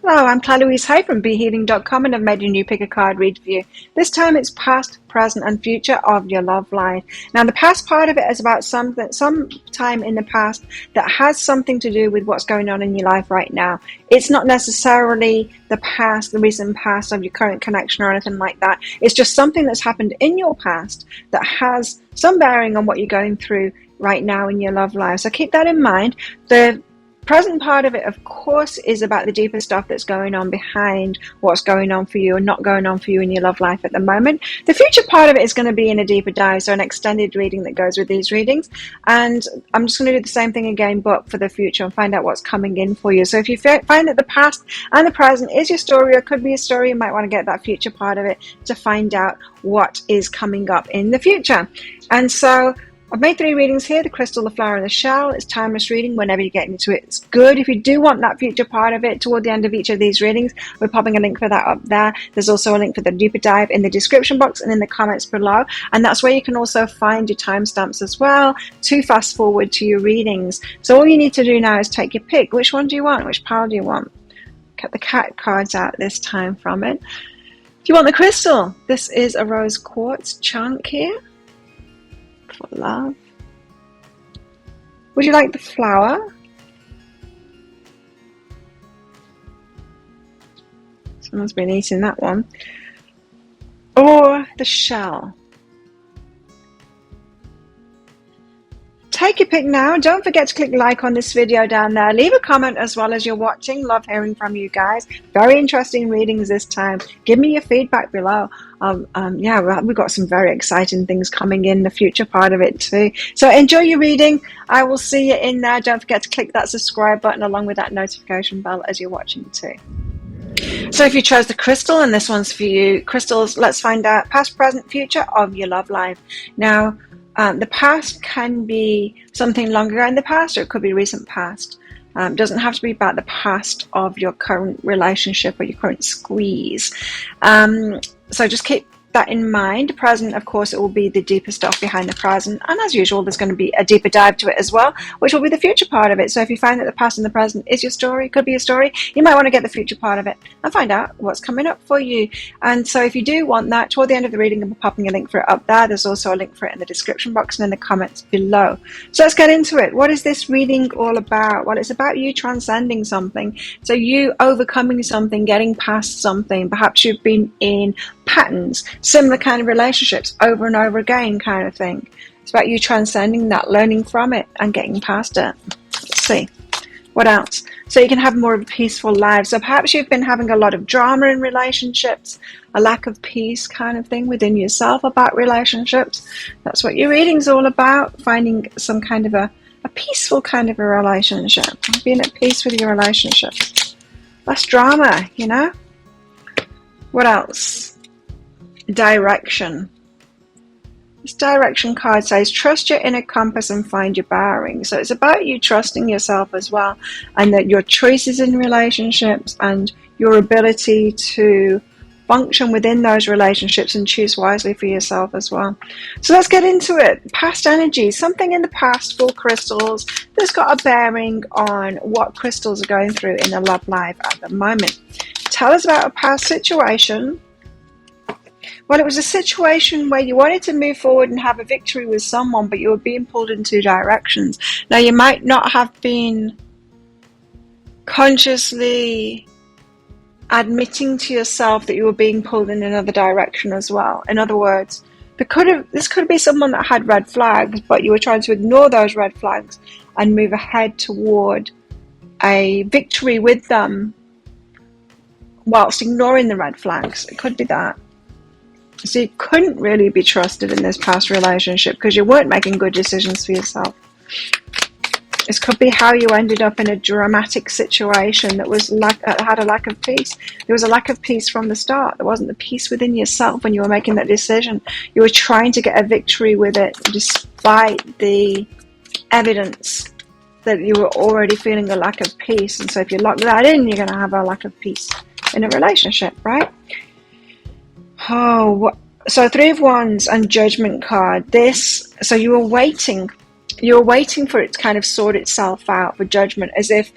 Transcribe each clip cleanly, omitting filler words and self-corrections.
Hello, I'm Claire Louise Hay from BeHealing.com, and I've made a new pick a card read for you. This time it's past, present and future of your love life. Now the past part of it is about some time in the past that has something to do with what's going on in your life right now. It's not necessarily the past, the recent past of your current connection or anything like that. It's just something that's happened in your past that has some bearing on what you're going through right now in your love life. So keep that in mind. The present part of it, of course, is about the deeper stuff that's going on behind what's going on for you and not going on for you in your love life at the moment. The future part of it is going to be in a deeper dive, so an extended reading that goes with these readings. And I'm just going to do the same thing again, but for the future, and find out what's coming in for you. So if you find that the past and the present is your story, or could be a story, you might want to get that future part of it to find out what is coming up in the future. And so I've made 3 readings here, the crystal, the flower and the shell. It's timeless reading. Whenever you get into it, it's good. If you do want that future part of it toward the end of each of these readings, we're popping a link for that up there. There's also a link for the deeper dive in the description box and in the comments below. And that's where you can also find your timestamps as well to fast forward to your readings. So all you need to do now is take your pick. Which one do you want? Which pile do you want? Get the cat cards out this time from it. Do you want the crystal? This is a rose quartz chunk here. For love. Would you like the flower? Someone's been eating that one. Or the shell? Take your pick now. Don't forget to click like on this video down there. Leave a comment as well as you're watching. Love hearing from you guys. Very interesting readings this time. Give me your feedback below. Yeah, we've got some very exciting things coming in the future part of it too. So enjoy your reading. I will see you in there. Don't forget to click that subscribe button along with that notification bell as you're watching too. So if you chose the crystal, and this one's for you, crystals, let's find out past, present, future of your love life. Now, the past can be something longer in the past, or it could be recent past. It doesn't have to be about the past of your current relationship or your current squeeze. So just keep that in mind. Present, of course, it will be the deeper stuff behind the present, and as usual there's going to be a deeper dive to it as well, which will be the future part of it. So if you find that the past and the present is your story, could be a story, you might want to get the future part of it and find out what's coming up for you. And so if you do want that, toward the end of the reading, I'll be popping a link for it up there. There's also a link for it in the description box and in the comments below. So let's get into it. What is this reading all about? Well, it's about you transcending something, so you overcoming something, getting past something. Perhaps you've been in patterns, similar kind of relationships over and over again kind of thing. It's about you transcending that, learning from it and getting past it. Let's see what else, so you can have more of a peaceful life. So perhaps you've been having a lot of drama in relationships, a lack of peace kind of thing within yourself about relationships. That's what your reading's all about, finding some kind of a peaceful kind of a relationship, being at peace with your relationship, less drama, you know. What else? Direction. This direction card says trust your inner compass and find your bearings. So it's about you trusting yourself as well, and that your choices in relationships and your ability to function within those relationships and choose wisely for yourself as well. So let's get into it. Past energy, something in the past for crystals that's got a bearing on what crystals are going through in their love life at the moment. Tell us about a past situation. Well, it was a situation where you wanted to move forward and have a victory with someone, but you were being pulled in 2 directions. Now, you might not have been consciously admitting to yourself that you were being pulled in another direction as well. In other words, this could be someone that had red flags, but you were trying to ignore those red flags and move ahead toward a victory with them whilst ignoring the red flags. It could be that. So you couldn't really be trusted in this past relationship because you weren't making good decisions for yourself. This could be how you ended up in a dramatic situation that was had a lack of peace. There was a lack of peace from the start. There wasn't the peace within yourself when you were making that decision. You were trying to get a victory with it despite the evidence that you were already feeling a lack of peace. And so if you lock that in, you're going to have a lack of peace in a relationship, right? Oh, so 3 of Wands and Judgment card. So you were waiting you're waiting for it to kind of sort itself out, for judgment, as if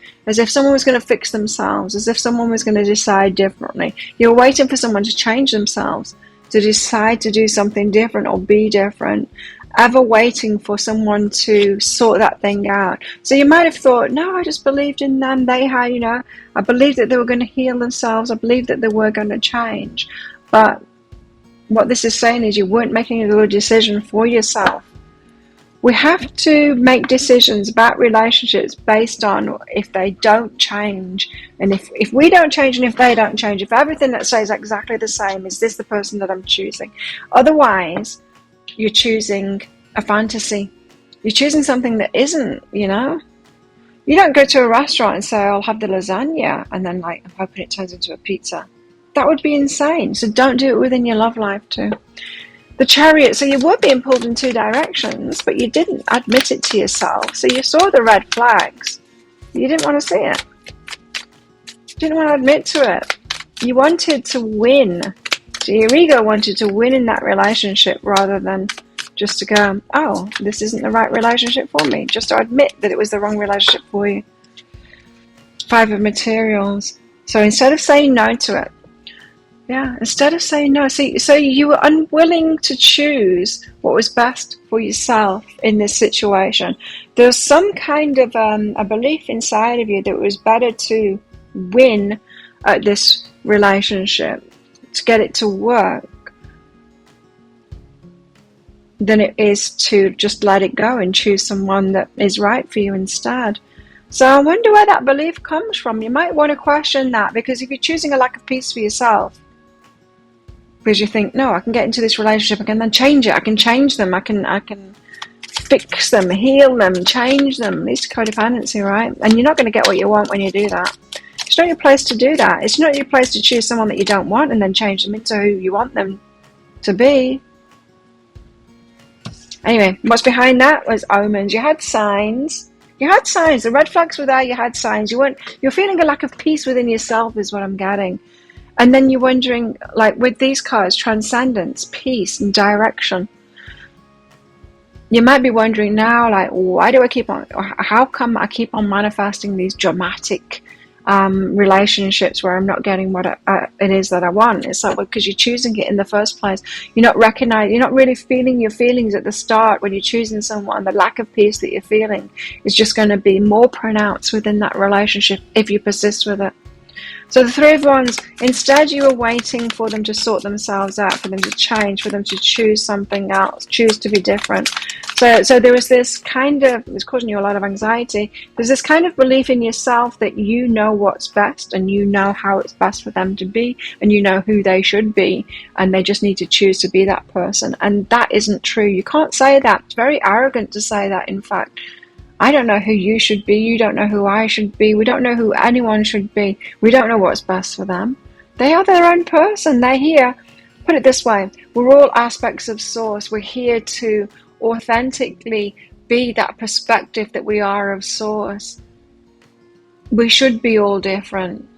someone was going to fix themselves, as if someone was going to decide differently. You're waiting for someone to change themselves, to decide to do something different or be different, ever waiting for someone to sort that thing out. So you might have thought, no, I just believed in them. They had, I believed that they were going to heal themselves. I believed that they were going to change. But what this is saying is you weren't making a good decision for yourself. We have to make decisions about relationships based on if they don't change. And if we don't change and if they don't change, if everything that stays exactly the same, is this the person that I'm choosing? Otherwise, you're choosing a fantasy. You're choosing something that isn't, You don't go to a restaurant and say, I'll have the lasagna, and then I'm hoping it turns into a pizza. That would be insane. So don't do it within your love life too. The Chariot, so you were being pulled in two directions, but you didn't admit it to yourself. So you saw the red flags. You didn't want to see it. You didn't want to admit to it. You wanted to win. So your ego wanted to win in that relationship rather than just to go, oh, this isn't the right relationship for me. Just to admit that it was the wrong relationship for you. 5 of Materials. So instead of saying no to it, instead of saying no, so you were unwilling to choose what was best for yourself in this situation. There was some kind of a belief inside of you that it was better to win at this relationship, to get it to work, than it is to just let it go and choose someone that is right for you instead. So I wonder where that belief comes from. You might want to question that, because if you're choosing a lack of peace for yourself, because you think, no, I can get into this relationship, I can then change it, I can change them, I can fix them, heal them, change them. It's codependency, right? And you're not going to get what you want when you do that. It's not your place to do that. It's not your place to choose someone that you don't want and then change them into who you want them to be. Anyway, what's behind that was omens. You had signs. The red flags were there. You had signs. You're feeling a lack of peace within yourself is what I'm getting. And then you're wondering, with these cards, transcendence, peace, and direction. You might be wondering now, why do I how come I keep on manifesting these dramatic relationships where I'm not getting what it is that I want? It's because you're choosing it in the first place. You're not really feeling your feelings at the start when you're choosing someone. The lack of peace that you're feeling is just going to be more pronounced within that relationship if you persist with it. So the 3 of Wands, instead you were waiting for them to sort themselves out, for them to change, for them to choose something else, choose to be different. So there was this it was causing you a lot of anxiety. There's this kind of belief in yourself that you know what's best and you know how it's best for them to be and you know who they should be and they just need to choose to be that person. And that isn't true. You can't say that. It's very arrogant to say that, in fact. I don't know who you should be. You don't know who I should be. We don't know who anyone should be. We don't know what's best for them. They are their own person. They're here. Put it this way. We're all aspects of Source. We're here to authentically be that perspective that we are of Source. We should be all different.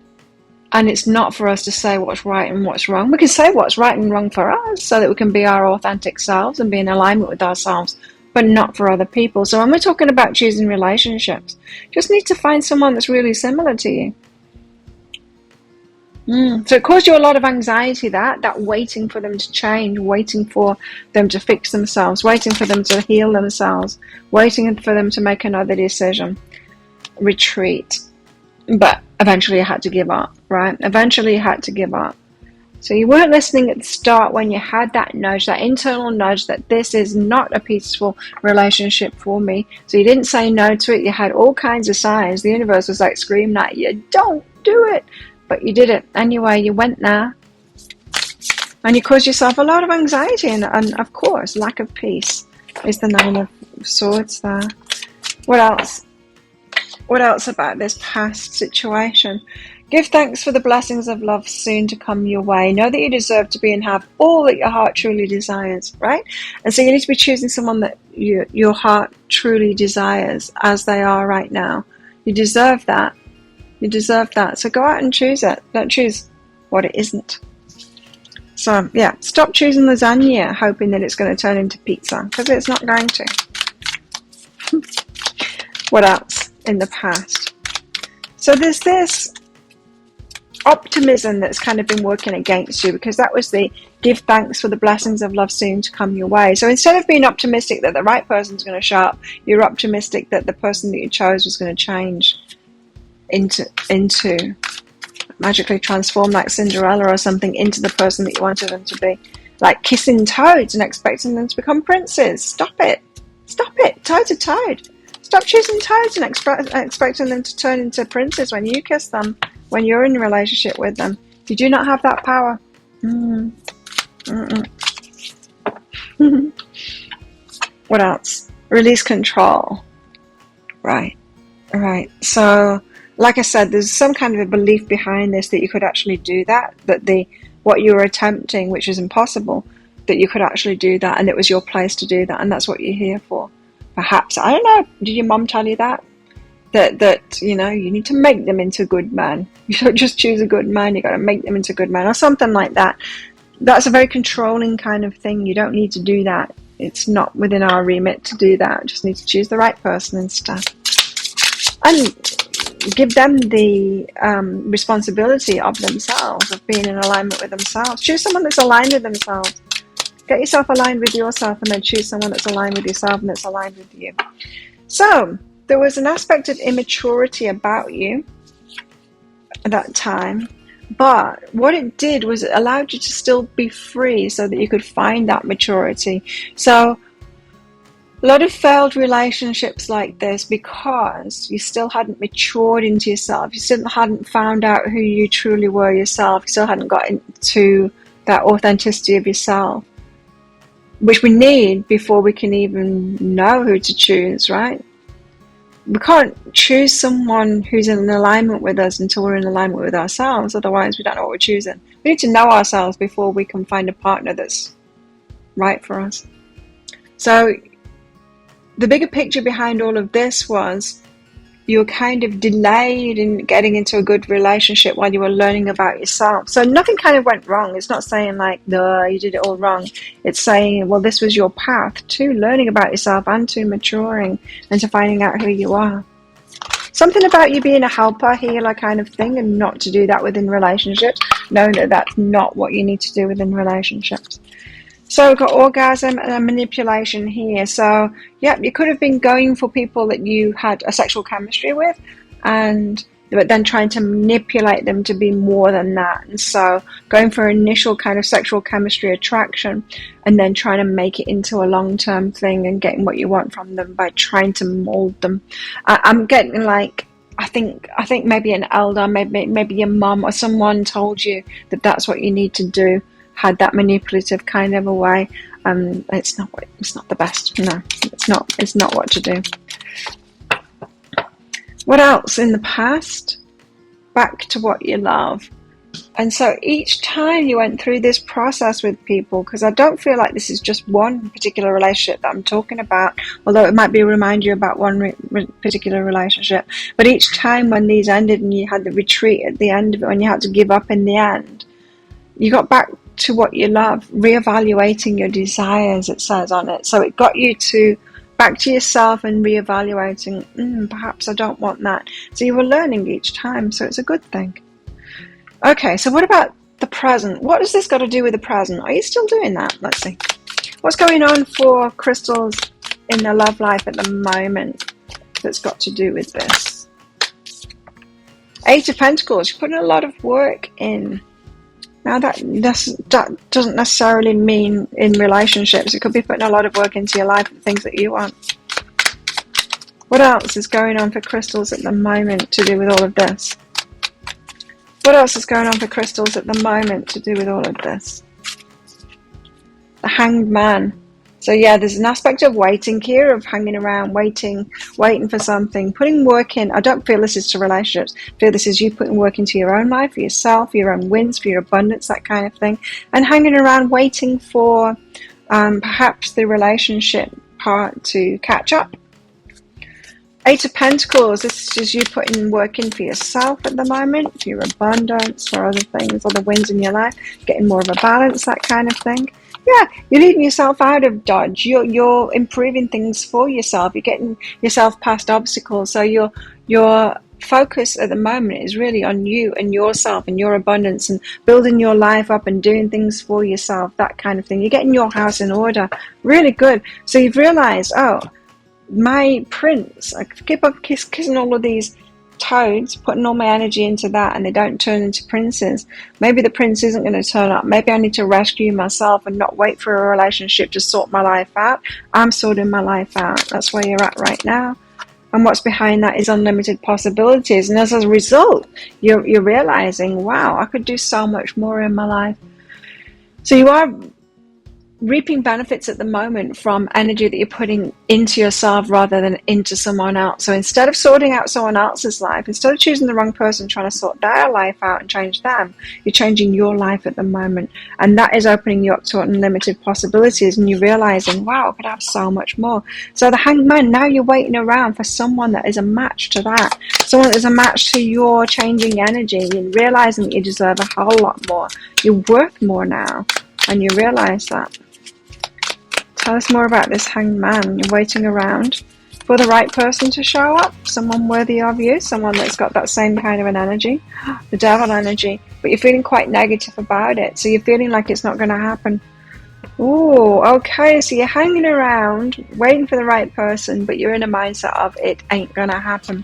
And it's not for us to say what's right and what's wrong. We can say what's right and wrong for us so that we can be our authentic selves and be in alignment with ourselves, but not for other people. So when we're talking about choosing relationships, just need to find someone that's really similar to you. So it caused you a lot of anxiety, that waiting for them to change, waiting for them to fix themselves, waiting for them to heal themselves, waiting for them to make another decision. Retreat. But eventually you had to give up, right? Eventually you had to give up. So you weren't listening at the start when you had that nudge, that internal nudge that this is not a peaceful relationship for me. So you didn't say no to it. You had all kinds of signs. The universe was screaming at you, don't do it. But you did it anyway. You went there. And you caused yourself a lot of anxiety. And of course, lack of peace is the 9 of Swords there. What else? What else about this past situation? Give thanks for the blessings of love soon to come your way. Know that you deserve to be and have all that your heart truly desires, right? And so you need to be choosing someone that your heart truly desires as they are right now. You deserve that. You deserve that. So go out and choose it. Don't choose what it isn't. So, yeah, stop choosing lasagna hoping that it's going to turn into pizza, because it's not going to. What else in the past? So there's this optimism that's kind of been working against you, because that was the give thanks for the blessings of love soon to come your way. So instead of being optimistic that the right person's going to show up, you're optimistic that the person that you chose was going to change into magically transform, like Cinderella or something, into the person that you wanted them to be. Like kissing toads and expecting them to become princes. Stop it. Stop it. Toads are toad. Stop choosing toads and expecting them to turn into princes when you kiss them, when you're in a relationship with them. You do not have that power. What else? Release control. Right. So, like I said, there's some kind of a belief behind this that you could actually do that, that what you were attempting, which is impossible, that you could actually do that, and it was your place to do that, and that's what you're here for. Perhaps, I don't know, did your mom tell you that? That you need to make them into good men. You don't just choose a good man, you got to make them into good men, or something like that. That's a very controlling kind of thing. You don't need to do that. It's not within our remit to do that. Just need to choose the right person instead. And give them the responsibility of themselves, of being in alignment with themselves. Choose someone that's aligned with themselves. Get yourself aligned with yourself, and then choose someone that's aligned with yourself and that's aligned with you. So there was an aspect of immaturity about you at that time, but what it did was it allowed you to still be free so that you could find that maturity. So a lot of failed relationships like this, because you still hadn't matured into yourself, you still hadn't found out who you truly were yourself, you still hadn't got into that authenticity of yourself, which we need before we can even know who to choose, right? We can't choose someone who's in alignment with us until we're in alignment with ourselves. Otherwise, we don't know what we're choosing. We need to know ourselves before we can find a partner that's right for us. So the bigger picture behind all of this was you were kind of delayed in getting into a good relationship while you were learning about yourself. So nothing kind of went wrong. It's not saying like, no, you did it all wrong. It's saying, well, this was your path to learning about yourself and to maturing and to finding out who you are. Something about you being a helper, healer kind of thing, and not to do that within relationships. No, that's not what you need to do within relationships. So we've got orgasm and manipulation here. So, yeah, you could have been going for people that you had a sexual chemistry with, but then trying to manipulate them to be more than that. And so going for initial kind of sexual chemistry attraction, and then trying to make it into a long-term thing and getting what you want from them by trying to mold them. I'm getting like, I think maybe an elder, maybe your mum or someone told you that that's what you need to do. Had that manipulative kind of a way. It's not the best. No, it's not what to do. What else in the past? Back to what you love. And so each time you went through this process with people, because I don't feel like this is just one particular relationship that I'm talking about, although it might be a reminder about one particular relationship. But each time when these ended and you had the retreat at the end of it, when you had to give up in the end, you got back to what you love, reevaluating your desires, it says on it. So it got you to back to yourself and reevaluating, perhaps I don't want that. So you were learning each time, so it's a good thing. Okay, so what about the present? What has this got to do with the present? Are you still doing that? Let's see. What's going on for crystals in their love life at the moment that's got to do with this? Eight of Pentacles, you're putting a lot of work in. Now that doesn't necessarily mean in relationships. It could be putting a lot of work into your life, the things that you want. What else is going on for crystals at the moment to do with all of this? What else is going on for crystals at the moment to do with all of this? The Hanged Man. So yeah, there's an aspect of waiting here, of hanging around, waiting for something, putting work in. I don't feel this is to relationships. I feel this is you putting work into your own life, for yourself, for your own wins, for your abundance, that kind of thing. And hanging around waiting for perhaps the relationship part to catch up. Eight of Pentacles, this is you putting work in for yourself at the moment, for your abundance, for other things, other wins in your life, getting more of a balance, that kind of thing. Yeah, you're leading yourself out of dodge. You're improving things for yourself. You're getting yourself past obstacles. So your focus at the moment is really on you and yourself and your abundance and building your life up and doing things for yourself, that kind of thing. You're getting your house in order. Really good. So you've realized, oh, my prince, I keep on kissing all of these toads, putting all my energy into that, and they don't turn into princes. Maybe the prince isn't going to turn up. Maybe I need to rescue myself and not wait for a relationship to sort my life out. I'm sorting my life out. That's where you're at right now. And what's behind that is unlimited possibilities. And as a result, you're realizing, wow, I could do so much more in my life. So you are reaping benefits at the moment from energy that you're putting into yourself rather than into someone else. So instead of sorting out someone else's life, instead of choosing the wrong person, trying to sort their life out and change them, you're changing your life at the moment. And that is opening you up to unlimited possibilities, and you're realizing, wow, I could have so much more. So the Hanged Man, now you're waiting around for someone that is a match to that, someone that is a match to your changing energy. You're realizing that you deserve a whole lot more. You're worth more now, and you realize that. Tell us more about this Hanged Man. You're waiting around for the right person to show up, someone worthy of you, someone that's got that same kind of an energy, the devil energy, but you're feeling quite negative about it, so you're feeling like it's not going to happen. Ooh, okay, so you're hanging around, waiting for the right person, but you're in a mindset of it ain't going to happen.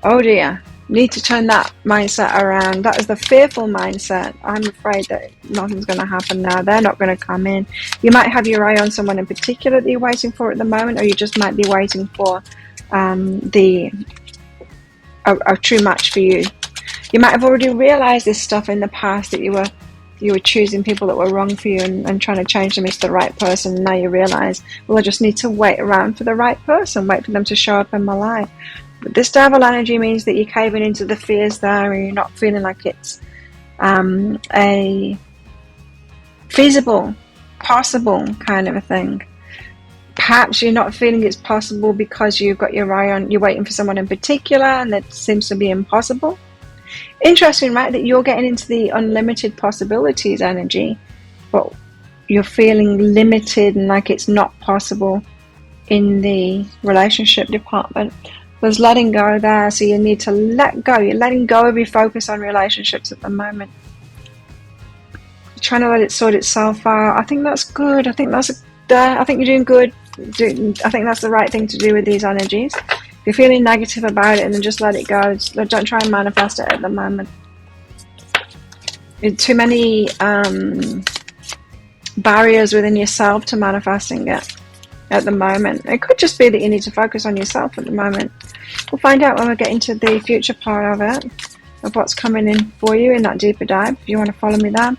Oh dear. Need to turn that mindset around. That is the fearful mindset. I'm afraid that nothing's going to happen now. They're not going to come in. You might have your eye on someone in particular that you're waiting for at the moment, or you just might be waiting for a true match for you. You might have already realized this stuff in the past, that you were choosing people that were wrong for you and trying to change them into the right person. And now you realize, well, I just need to wait around for the right person, wait for them to show up in my life. But this devil energy means that you're caving into the fears there, and you're not feeling like it's a feasible, possible kind of a thing. Perhaps you're not feeling it's possible because you've got your eye on, you're waiting for someone in particular, and that seems to be impossible. Interesting, right, that you're getting into the unlimited possibilities energy, but you're feeling limited and like it's not possible in the relationship department. There's letting go there, so you need to let go. You're letting go of your focus on relationships at the moment. You're trying to let it sort itself out. I think that's good. I think you're doing good. I think that's the right thing to do with these energies. If you're feeling negative about it, and then just let it go. Don't try and manifest it at the moment. There's too many barriers within yourself to manifesting it at the moment. It could just be that you need to focus on yourself at the moment. We'll find out when we get into the future part of it, of what's coming in for you in that deeper dive, if you want to follow me there.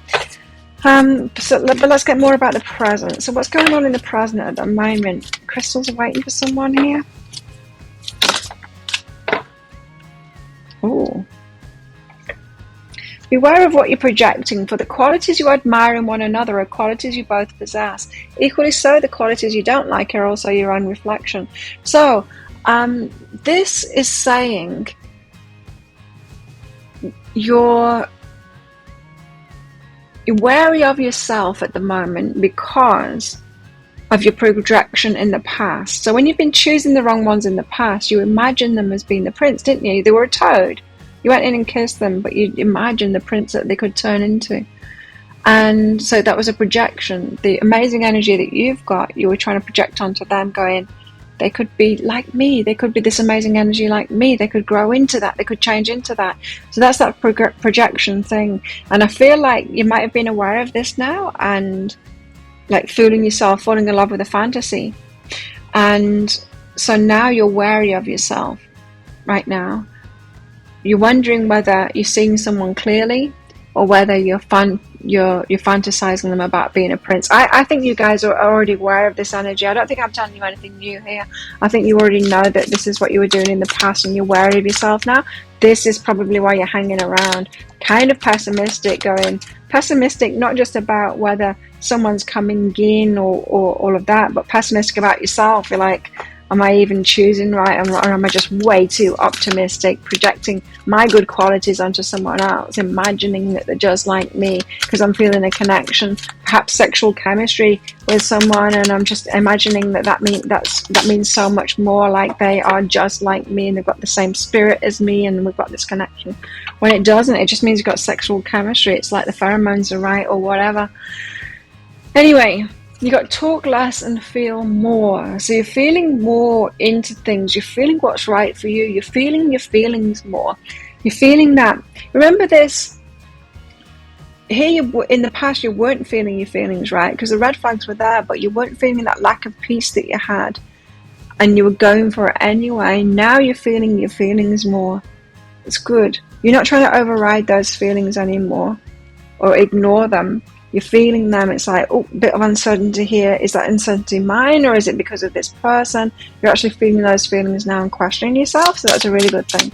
But let's get more about the present. So what's going on in the present at the moment? Crystals are waiting for someone here. Ooh. Beware of what you're projecting, for the qualities you admire in one another are qualities you both possess. Equally so, the qualities you don't like are also your own reflection. So, this is saying you're wary of yourself at the moment because of your projection in the past. So when you've been choosing the wrong ones in the past, you imagined them as being the prince, didn't you? They were a toad. You went in and kissed them, but you imagined the prince that they could turn into. And so that was a projection. The amazing energy that you've got, you were trying to project onto them, going, they could be like me. They could be this amazing energy like me. They could grow into that. They could change into that. So that's that projection thing. And I feel like you might have been aware of this now and like fooling yourself, falling in love with a fantasy. And so now you're wary of yourself right now. You're wondering whether you're seeing someone clearly or whether you're fantasizing them about being a prince. I think you guys are already aware of this energy. I don't think I'm telling you anything new here. I think you already know that this is what you were doing in the past and you're wary of yourself now. This is probably why you're hanging around, kind of pessimistic, not just about whether someone's coming in or all of that, but pessimistic about yourself. You're like, Am I even choosing right, or am I just way too optimistic, projecting my good qualities onto someone else, imagining that they're just like me because I'm feeling a connection, perhaps sexual chemistry with someone, and I'm just imagining that means so much more, like they are just like me and they've got the same spirit as me and we've got this connection. When it doesn't, it just means you've got sexual chemistry. It's like the pheromones are right or whatever. Anyway, you got talk less and feel more. So you're feeling more into things. You're feeling what's right for you. You're feeling your feelings more. You're feeling that. Remember this. Here, in the past, you weren't feeling your feelings, right? Because the red flags were there, but you weren't feeling that lack of peace that you had. And you were going for it anyway. Now you're feeling your feelings more. It's good. You're not trying to override those feelings anymore or ignore them. You're feeling them. It's like, oh, bit of uncertainty here. Is that uncertainty mine, or is it because of this person? You're actually feeling those feelings now and questioning yourself, so that's a really good thing.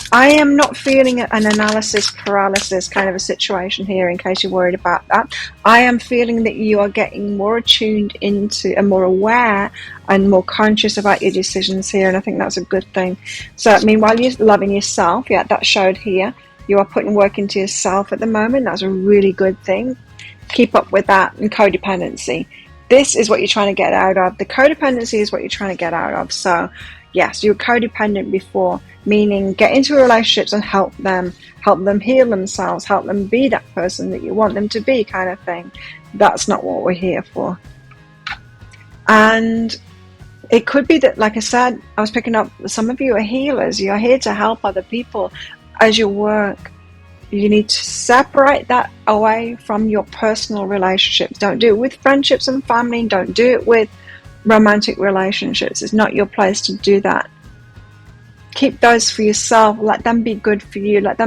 I am not feeling an analysis paralysis kind of a situation here, in case you're worried about that. I am feeling that you are getting more attuned into and more aware and more conscious about your decisions here, and I think that's a good thing. So, I mean, while you're loving yourself, yeah, that showed here. You are putting work into yourself at the moment. That's a really good thing. Keep up with that. And codependency. This is what you're trying to get out of. The codependency is what you're trying to get out of. So, yes, you were codependent before, meaning get into relationships and help them heal themselves, help them be that person that you want them to be, kind of thing. That's not what we're here for. And it could be that, like I said, I was picking up, some of you are healers. You're here to help other people as you work. You need to separate that away from your personal relationships. Don't do it with friendships and family. Don't do it with romantic relationships. It's not your place to do that. Keep those for yourself. Let them be good for you. Let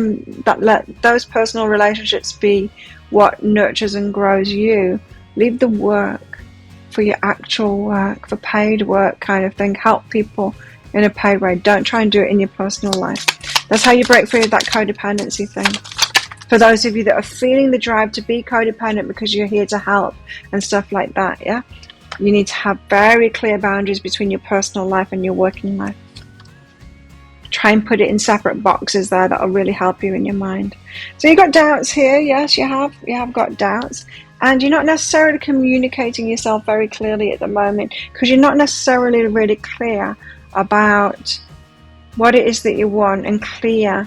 those personal relationships be what nurtures and grows you. Leave the work for your actual work, for paid work kind of thing. Help people in a paid way. Don't try and do it in your personal life. That's how you break free of that codependency thing. For those of you that are feeling the drive to be codependent because you're here to help and stuff like that, yeah? You need to have very clear boundaries between your personal life and your working life. Try and put it in separate boxes there. That'll really help you in your mind. So you've got doubts here. Yes, you have got doubts. And you're not necessarily communicating yourself very clearly at the moment because you're not necessarily really clear about what it is that you want and clear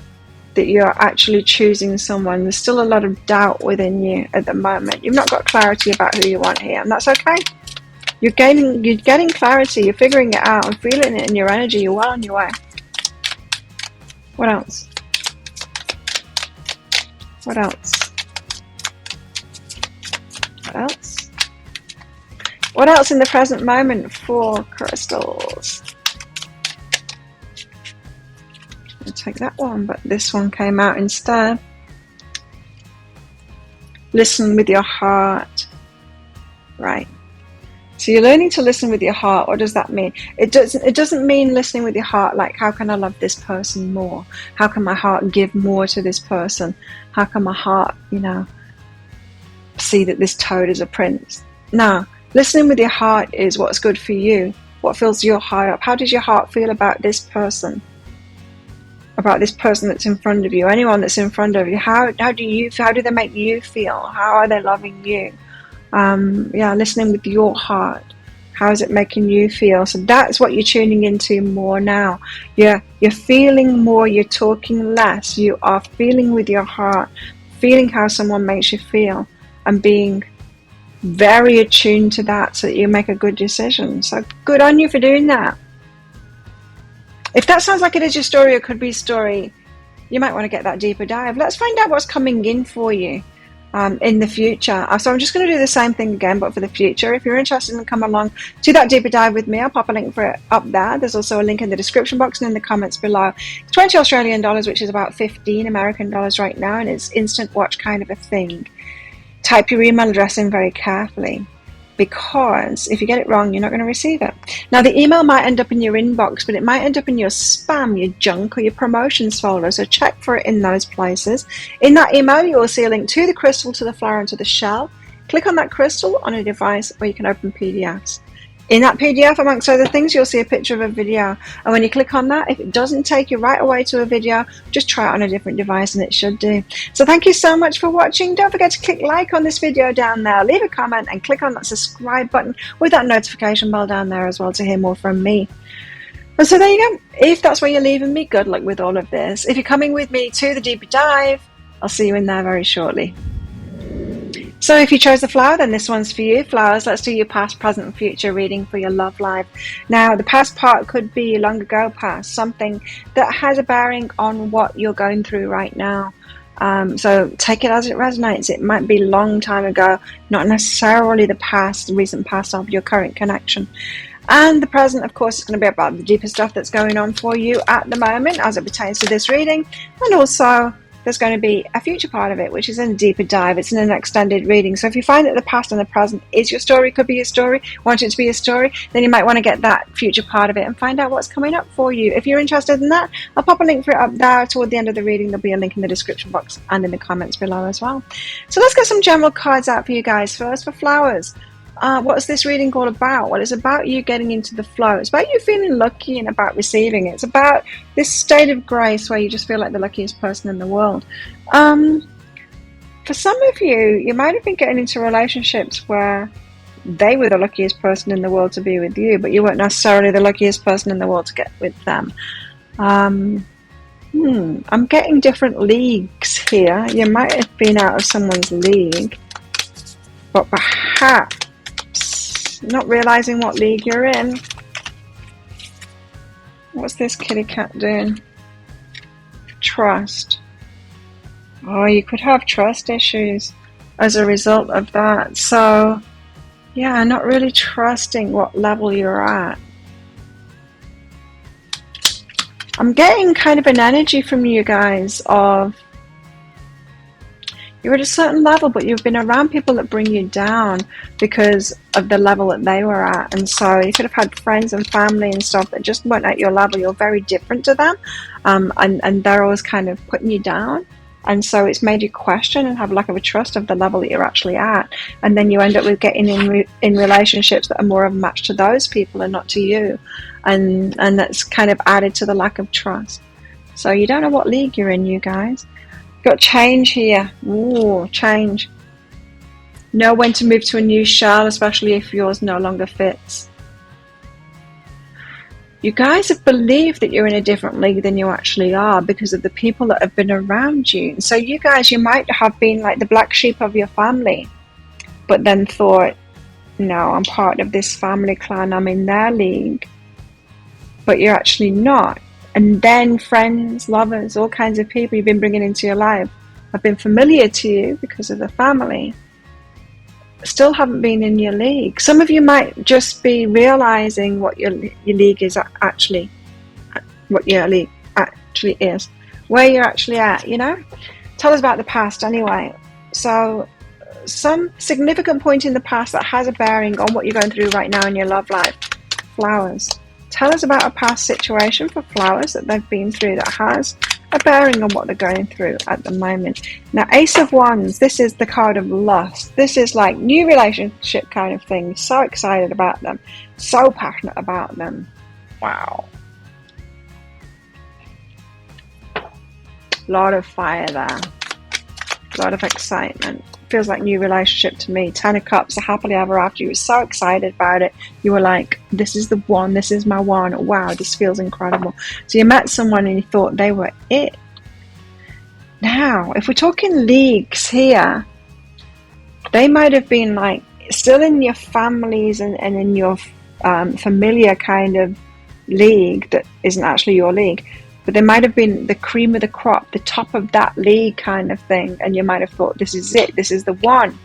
that you're actually choosing someone. There's still a lot of doubt within you at the moment. You've not got clarity about who you want here, and that's okay. You're getting clarity. You're figuring it out and feeling it in your energy. You're well on your way. What else? What else? What else? What else in the present moment for crystals? I'll take that one, but this one came out instead. Listen with your heart. Right. So you're learning to listen with your heart. What does that mean? It doesn't mean listening with your heart like, how can I love this person more? How can my heart give more to this person? How can my heart, see that this toad is a prince? No. Listening with your heart is what's good for you. What fills your heart up? How does your heart feel about this person? About this person that's in front of you? Anyone that's in front of you? How do they make you feel? How are they loving you? Listening with your heart. How is it making you feel? So that's what you're tuning into more now. You're feeling more, you're talking less. You are feeling with your heart, feeling how someone makes you feel, and being very attuned to that so that you make a good decision. So good on you for doing that. If that sounds like it is your story or could be a story, you might want to get that deeper dive. Let's find out what's coming in for you in the future. So I'm just going to do the same thing again, but for the future. If you're interested in come along to that deeper dive with me, I'll pop a link for it up there. There's also a link in the description box and in the comments below. It's 20 Australian dollars, which is about 15 American dollars right now, and it's instant watch kind of a thing. Type your email address in very carefully, because if you get it wrong, you're not going to receive it. Now, the email might end up in your inbox, but it might end up in your spam, your junk, or your promotions folder, so check for it in those places. In that email, you will see a link to the crystal, to the flower, and to the shell. click on that crystal on a device where you can open PDFs. In that PDF, amongst other things, you'll see a picture of a video. And when you click on that, if it doesn't take you right away to a video, just try it on a different device and it should do. So thank you so much for watching. Don't forget to click like on this video down there, leave a comment, and click on that subscribe button with that notification bell down there as well to hear more from me. And so there you go. If that's where you're leaving me, good luck with all of this. If you're coming with me to the deeper dive, I'll see you in there very shortly. So if you chose the flower, then this one's for you. Flowers, let's do your past, present, and future reading for your love life. Now, the past part could be long ago past, something that has a bearing on what you're going through right now. So take it as it resonates. It might be a long time ago, not necessarily the past, the recent past of your current connection. And the present, of course, is going to be about the deeper stuff that's going on for you at the moment as it pertains to this reading. And also, there's going to be a future part of it, which is in a deeper dive. It's in an extended reading. So if you find that the past and the present is your story, could be your story, want it to be a story, then you might want to get that future part of it and find out what's coming up for you. If you're interested in that, I'll pop a link for it up there toward the end of the reading. There'll be a link in the description box and in the comments below as well. So let's get some general cards out for you guys. First, for flowers. What's this reading all about? Well, it's about you getting into the flow. It's about you feeling lucky and about receiving it. It's about this state of grace where you just feel like the luckiest person in the world. For some of you, you might have been getting into relationships where they were the luckiest person in the world to be with you, but you weren't necessarily the luckiest person in the world to get with them. I'm getting different leagues here. You might have been out of someone's league, but perhaps not realizing what league you're in. What's this kitty cat doing? Trust. Oh, you could have trust issues as a result of that. So, yeah, not really trusting what level you're at. I'm getting kind of an energy from you guys of you're at a certain level, but you've been around people that bring you down because of the level that they were at. And so you could have had friends and family and stuff that just weren't at your level. You're very different to them. And they're always kind of putting you down. And so it's made you question and have lack of a trust of the level that you're actually at. And then you end up with getting in relationships that are more of a match to those people and not to you. And that's kind of added to the lack of trust. So you don't know what league you're in, you guys. Got change here. Ooh, change. Know when to move to a new shell, especially if yours no longer fits. You guys have believed that you're in a different league than you actually are because of the people that have been around you. So you guys, you might have been like the black sheep of your family, but then thought, no, I'm part of this family clan, I'm in their league. But you're actually not. And then friends, lovers, all kinds of people you've been bringing into your life have been familiar to you because of the family, still haven't been in your league. Some of you might just be realizing what your league is actually, what your league actually is, where you're actually at, you know? Tell us about the past anyway. So some significant point in the past that has a bearing on what you're going through right now in your love life. Flowers. Tell us about a past situation for flowers that they've been through that has a bearing on what they're going through at the moment. Now, Ace of Wands, this is the card of lust. This is like new relationship kind of thing. So excited about them. So passionate about them. Wow. A lot of fire there. A lot of excitement. Feels like new relationship to me. 10 of Cups, a happily ever after. You were so excited about it. You were like, this is the one, this is my one. Wow, this feels incredible. So you met someone and you thought they were it. Now, if we're talking leagues here, they might have been like still in your families and in your familiar kind of league that isn't actually your league. But they might have been the cream of the crop, the top of that league kind of thing. And you might have thought, this is it. This is the one.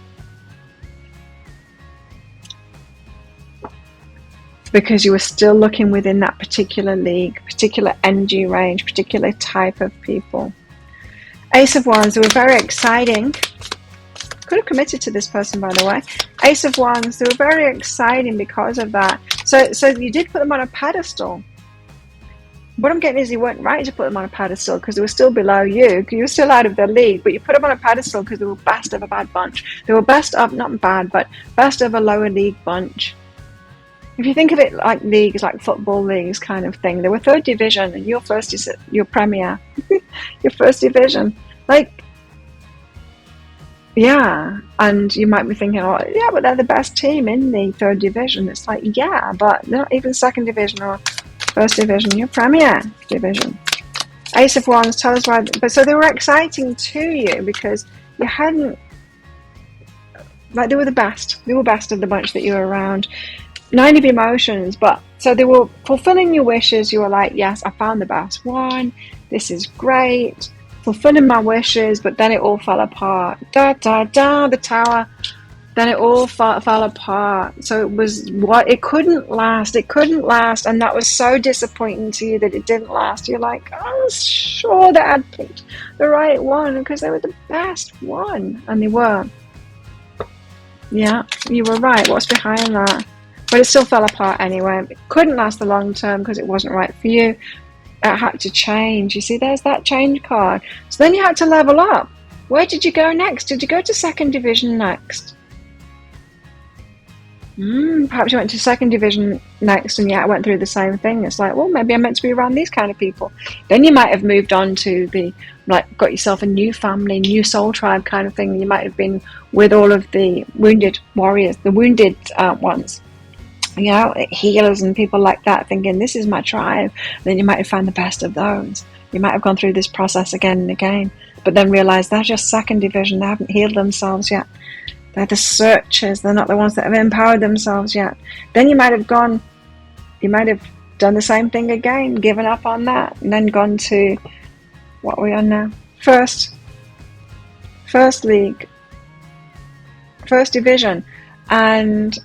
Because you were still looking within that particular league, particular energy range, particular type of people. Ace of Wands, they were very exciting. Could have committed to this person, by the way. Ace of Wands, they were very exciting because of that. So you did put them on a pedestal. what I'm getting is you weren't right to put them on a pedestal because they were still below you. You were still out of their league, but you put them on a pedestal because they were best of a bad bunch. They were best of, not bad, but best of a lower league bunch. If you think of it like leagues, like football leagues kind of thing, they were third division and your first is your premier, your first division. Like, yeah, and you might be thinking, oh, yeah, but they're the best team in the third division. It's like, yeah, but they're not even second division or first division, your premier division. Ace of Wands, tell us why. But so they were exciting to you because you hadn't, like, they were the best. They were best of the bunch that you were around. 9 of emotions, but so they were fulfilling your wishes. You were like, yes, I found the best one. This is great. Fulfilling my wishes, but then it all fell apart. Da da da, the tower. Then it all fell apart. So it was what it couldn't last. It couldn't last, and that was so disappointing to you that it didn't last. You're like, I was sure that I'd picked the right one because they were the best one, and they were. Yeah, you were right. What's behind that? But it still fell apart anyway. It couldn't last the long term because it wasn't right for you. It had to change. You see, there's that change card. So then you had to level up. Where did you go next? Did you go to second division next? Perhaps you went to second division next and went through the same thing. It's like, well, maybe I'm meant to be around these kind of people. Then you might have moved on to the, like, got yourself a new family, new soul tribe kind of thing. You might have been with all of the wounded warriors, the wounded ones. You know, healers and people like that, thinking this is my tribe. And then you might have found the best of those. You might have gone through this process again and again, but then realized they're just second division. They haven't healed themselves yet. They're the searchers. They're not the ones that have empowered themselves yet. Then you might have done the same thing again, given up on that, and then gone to what are we on now? First league, first division, and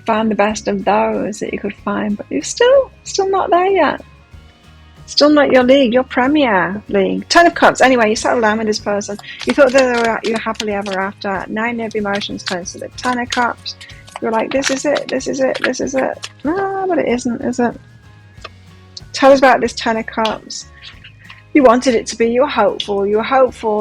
found the best of those that you could find, but you're still not there yet. Still not your league, your premier league. 10 of Cups. Anyway, you settled down with this person. You thought that you were happily ever after. 9 of emotions turns to the 10 of Cups. You're like, this is it, this is it, this is it. No, but it isn't, is it? Tell us about this 10 of Cups. You wanted it to be. You were hopeful.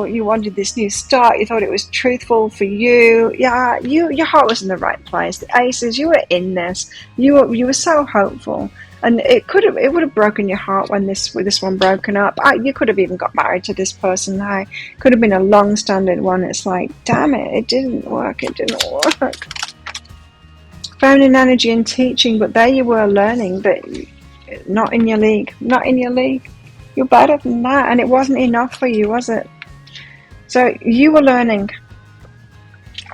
You wanted this new start. You thought it was truthful for you. Yeah, your heart was in the right place. The Aces, you were in this. You were so hopeful, and it would have broken your heart when this one broken up. You could have even got married to this person now. Could have been a long-standing one. It's like, damn it didn't work. It didn't work. Feminine energy and teaching, but there you were learning, but not in your league. Not in your league. You're better than that, and it wasn't enough for you, was it? So you were learning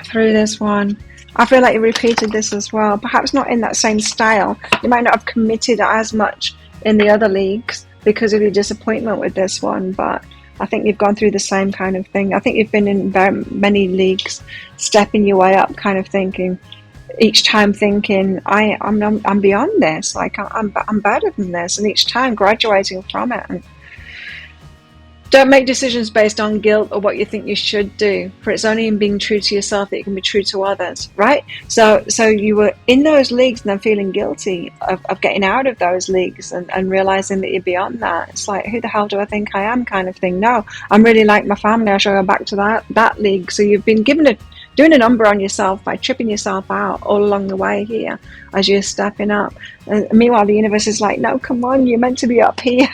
through this one. I feel like you repeated this as well, perhaps not in that same style. You might not have committed as much in the other leagues because of your disappointment with this one, but I think you've gone through the same kind of thing. I think you've been in very many leagues, stepping your way up, kind of thinking, each time thinking, I'm beyond this, like I'm better than this, and each time graduating from it. And don't make decisions based on guilt or what you think you should do, for it's only in being true to yourself that you can be true to others, right? So you were in those leagues and then feeling guilty of getting out of those leagues and realizing that you're beyond that. It's like, who the hell do I think I am, kind of thing. No, I'm really like my family. I should go back to that league. So you've been doing a number on yourself by tripping yourself out all along the way here as you're stepping up. And meanwhile, the universe is like, no, come on, you're meant to be up here.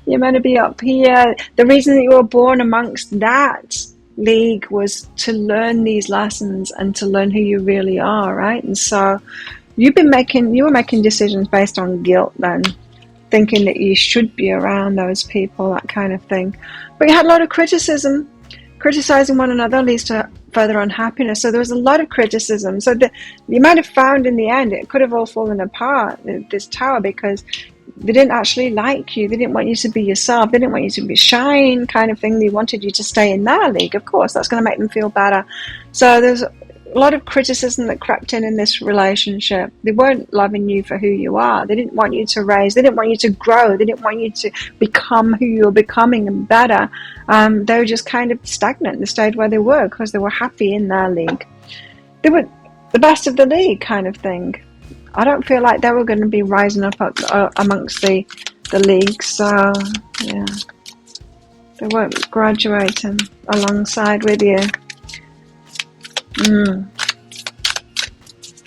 You're meant to be up here. The reason that you were born amongst that league was to learn these lessons and to learn who you really are, right? And so you were making decisions based on guilt then, thinking that you should be around those people, that kind of thing. But you had a lot of criticism. Criticizing one another leads to further unhappiness. So there was a lot of criticism. So you might have found in the end it could have all fallen apart, this tower, because they didn't actually like you. They didn't want you to be yourself. They didn't want you to be shine, kind of thing. They wanted you to stay in their league. Of course, that's going to make them feel better. So there's a lot of criticism that crept in this relationship. They weren't loving you for who you are. They didn't want you to raise. They didn't want you to grow. They didn't want you to become who you're becoming and better. They were just kind of stagnant. They stayed where they were because they were happy in their league. They were the best of the league, kind of thing. I don't feel like they were going to be rising up amongst the the league, so yeah, they won't graduate alongside with you.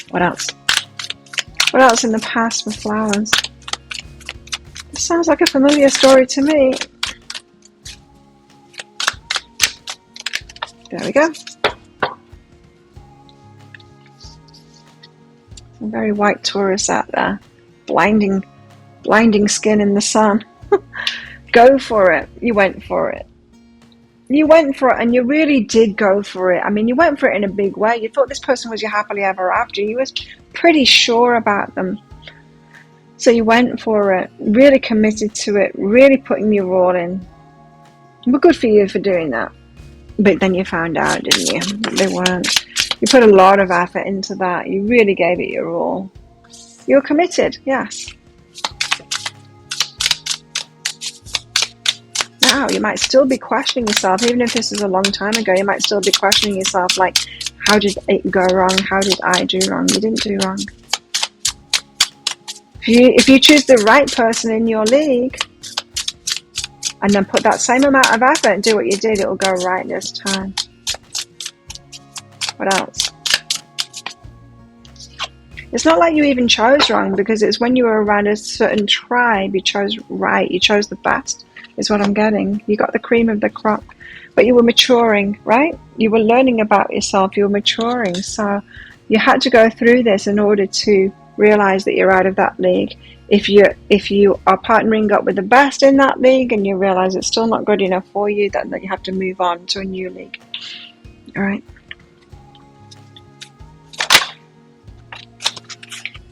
What else? What else in the past with flowers? It sounds like a familiar story to me. There we go. Some very white Taurus out there. Blinding skin in the sun. Go for it. You went for it. You went for it, and you really did go for it. I mean, you went for it in a big way. You thought this person was your happily ever after. You was pretty sure about them. So you went for it, really committed to it, really putting your all in. Well, good for you for doing that. But then you found out, didn't you? They weren't. You put a lot of effort into that. You really gave it your all. You were committed, yes. Now, you might still be questioning yourself, even if this is a long time ago, you might still be questioning yourself, like, how did it go wrong? How did I do wrong? You didn't do wrong. If you choose the right person in your league, and then put that same amount of effort and do what you did, it'll go right this time. What else? It's not like you even chose wrong, because it's when you were around a certain tribe, you chose right, you chose the best, is what I'm getting. You got the cream of the crop, but you were maturing, right? You were learning about yourself, you were maturing, so you had to go through this in order to realize that you're out of that league. If you are partnering up with the best in that league and you realize it's still not good enough for you, then you have to move on to a new league. All right.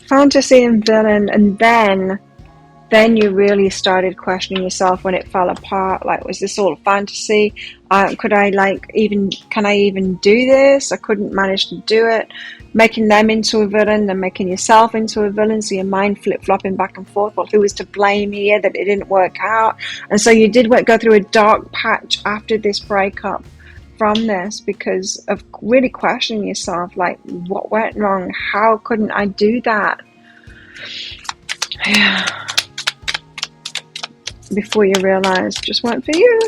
Fantasy and villain, and then you really started questioning yourself when it fell apart. Like, was this all fantasy? Can I even do this? I couldn't manage to do it. Making them into a villain, then making yourself into a villain, so your mind flip-flopping back and forth. Well, who was to blame here that it didn't work out? And so you did go through a dark patch after this breakup from this, because of really questioning yourself, like, what went wrong? How couldn't I do that? Before you realize it just weren't for you.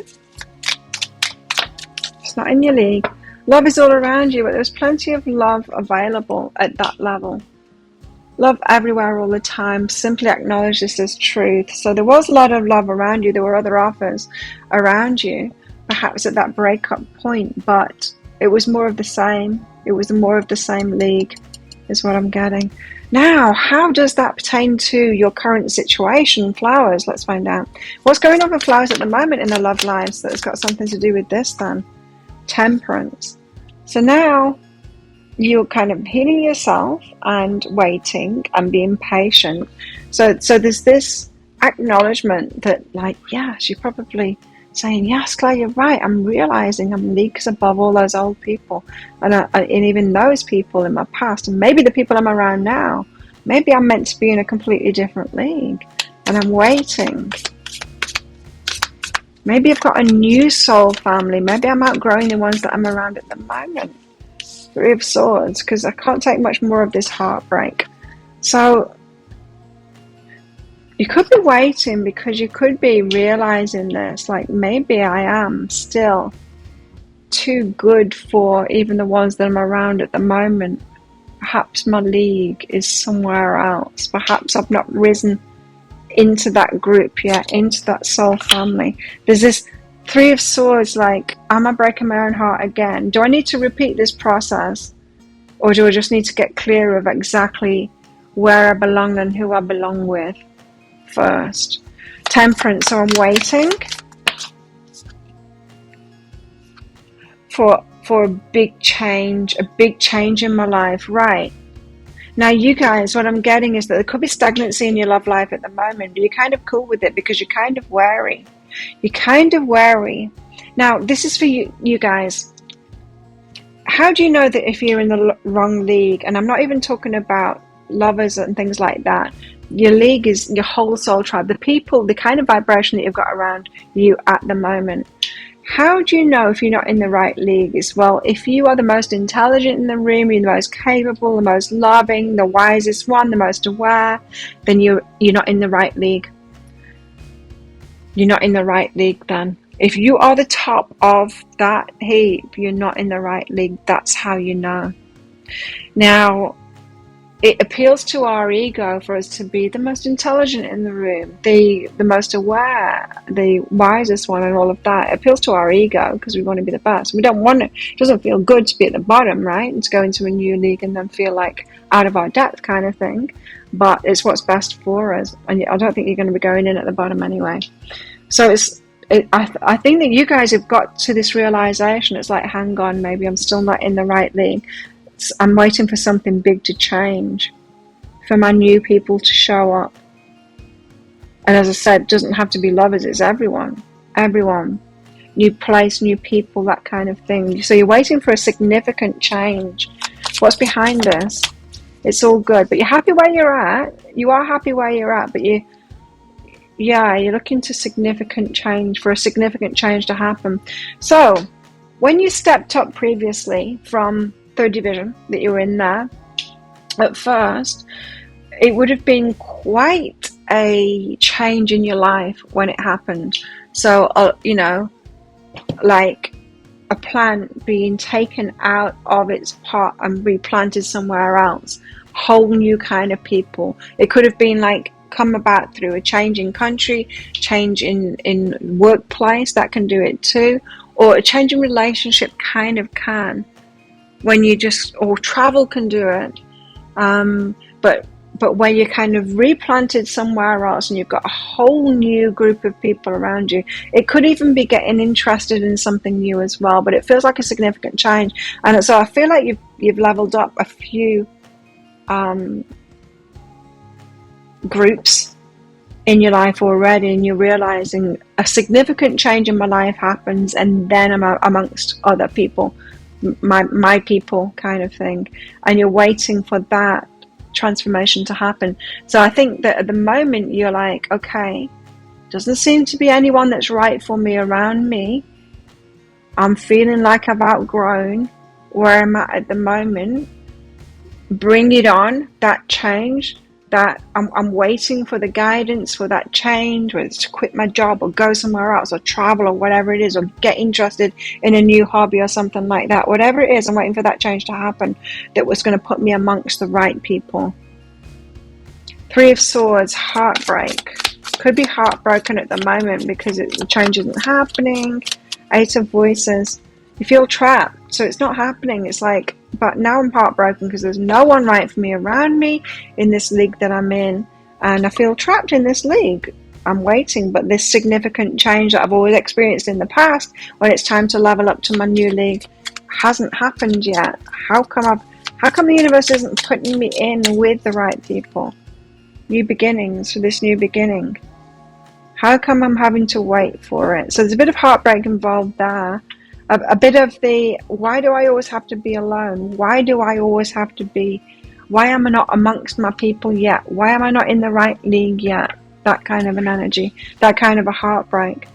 It's not in your league. Love is all around you, but there's plenty of love available at that level. Love everywhere all the time. Simply acknowledge this as truth. So there was a lot of love around you. There were other offers around you, perhaps at that breakup point, but it was more of the same. It was more of the same league, is what I'm getting. Now, how does that pertain to your current situation? Flowers, let's find out. What's going on with flowers at the moment in their love lives that's got something to do with this then? Temperance. So now you're kind of healing yourself and waiting and being patient. So there's this acknowledgement that, like, yes, you're probably saying, yes, Claire, you're right. I'm realizing I'm leagues above all those old people and even those people in my past, and maybe the people I'm around now. Maybe I'm meant to be in a completely different league, and I'm waiting. Maybe I've got a new soul family. Maybe I'm outgrowing the ones that I'm around at the moment. Three of Swords, because I can't take much more of this heartbreak. So you could be waiting, because you could be realizing this, like, maybe I am still too good for even the ones that I'm around at the moment. Perhaps my league is somewhere else. Perhaps I've not risen into that group yet, into that soul family. There's this Three of Swords, like, am I breaking my own heart again? Do I need to repeat this process? Or do I just need to get clear of exactly where I belong and who I belong with first? Temperance, so I'm waiting for a big change in my life, right? Now, you guys, what I'm getting is that there could be stagnancy in your love life at the moment, but you're kind of cool with it because you're kind of wary. You're kind of wary. Now, this is for you guys. How do you know that if you're in the wrong league? And I'm not even talking about lovers and things like that. Your league is your whole soul tribe, the people, the kind of vibration that you've got around you at the moment. How do you know if you're not in the right league? As well, if you are the most intelligent in the room, you're the most capable, the most loving, the wisest one, the most aware, then you're not in the right league. You're not in the right league then. If you are the top of that heap, you're not in the right league. That's how you know. Now, it appeals to our ego for us to be the most intelligent in the room, the most aware, the wisest one, and all of that. It appeals to our ego because we want to be the best. We don't want it. It doesn't feel good to be at the bottom, right? And to go into a new league and then feel like out of our depth kind of thing. But it's what's best for us. And I don't think you're going to be going in at the bottom anyway. So I think that you guys have got to this realization. It's like, hang on, maybe I'm still not in the right league. I'm waiting for something big to change, for my new people to show up. And as I said, it doesn't have to be lovers, it's everyone. New place, new people, that kind of thing. So you're waiting for a significant change. What's behind this? It's all good, but you're happy where you're at. You are happy where you're at, but you're looking to significant change, for a significant change to happen. So when you stepped up previously from third division that you were in there, at first, it would have been quite a change in your life when it happened. So, like a plant being taken out of its pot and replanted somewhere else, whole new kind of people. It could have been like come about through a change in country, change in workplace, that can do it too, or a change in relationship kind of can. When you just, or travel can do it, but where you're kind of replanted somewhere else and you've got a whole new group of people around you. It could even be getting interested in something new as well, but it feels like a significant change. And so I feel like you've leveled up a few groups in your life already, and you're realizing a significant change in my life happens, and then I'm amongst other people. My people kind of thing, and you're waiting for that transformation to happen. So I think that at the moment you're like, okay, doesn't seem to be anyone that's right for me around me. I'm feeling like I've outgrown where I'm at the moment. Bring it on, that change. That I'm waiting for the guidance for that change, whether it's to quit my job or go somewhere else or travel or whatever it is, or get interested in a new hobby or something like that. Whatever it is, I'm waiting for that change to happen that was going to put me amongst the right people. Three of Swords, heartbreak. Could be heartbroken at the moment because the change isn't happening. Eight of Voices. You feel trapped, so it's not happening. It's like, but now I'm heartbroken because there's no one right for me around me in this league that I'm in, and I feel trapped in this league. I'm waiting, but this significant change that I've always experienced in the past, when it's time to level up to my new league, hasn't happened yet. How come the universe isn't putting me in with the right people? New beginnings, for this new beginning. How come I'm having to wait for it? So there's a bit of heartbreak involved there. A bit of the, why do I always have to be alone? Why do I always have to be? Why am I not amongst my people yet? Why am I not in the right league yet? That kind of an energy, that kind of a heartbreak.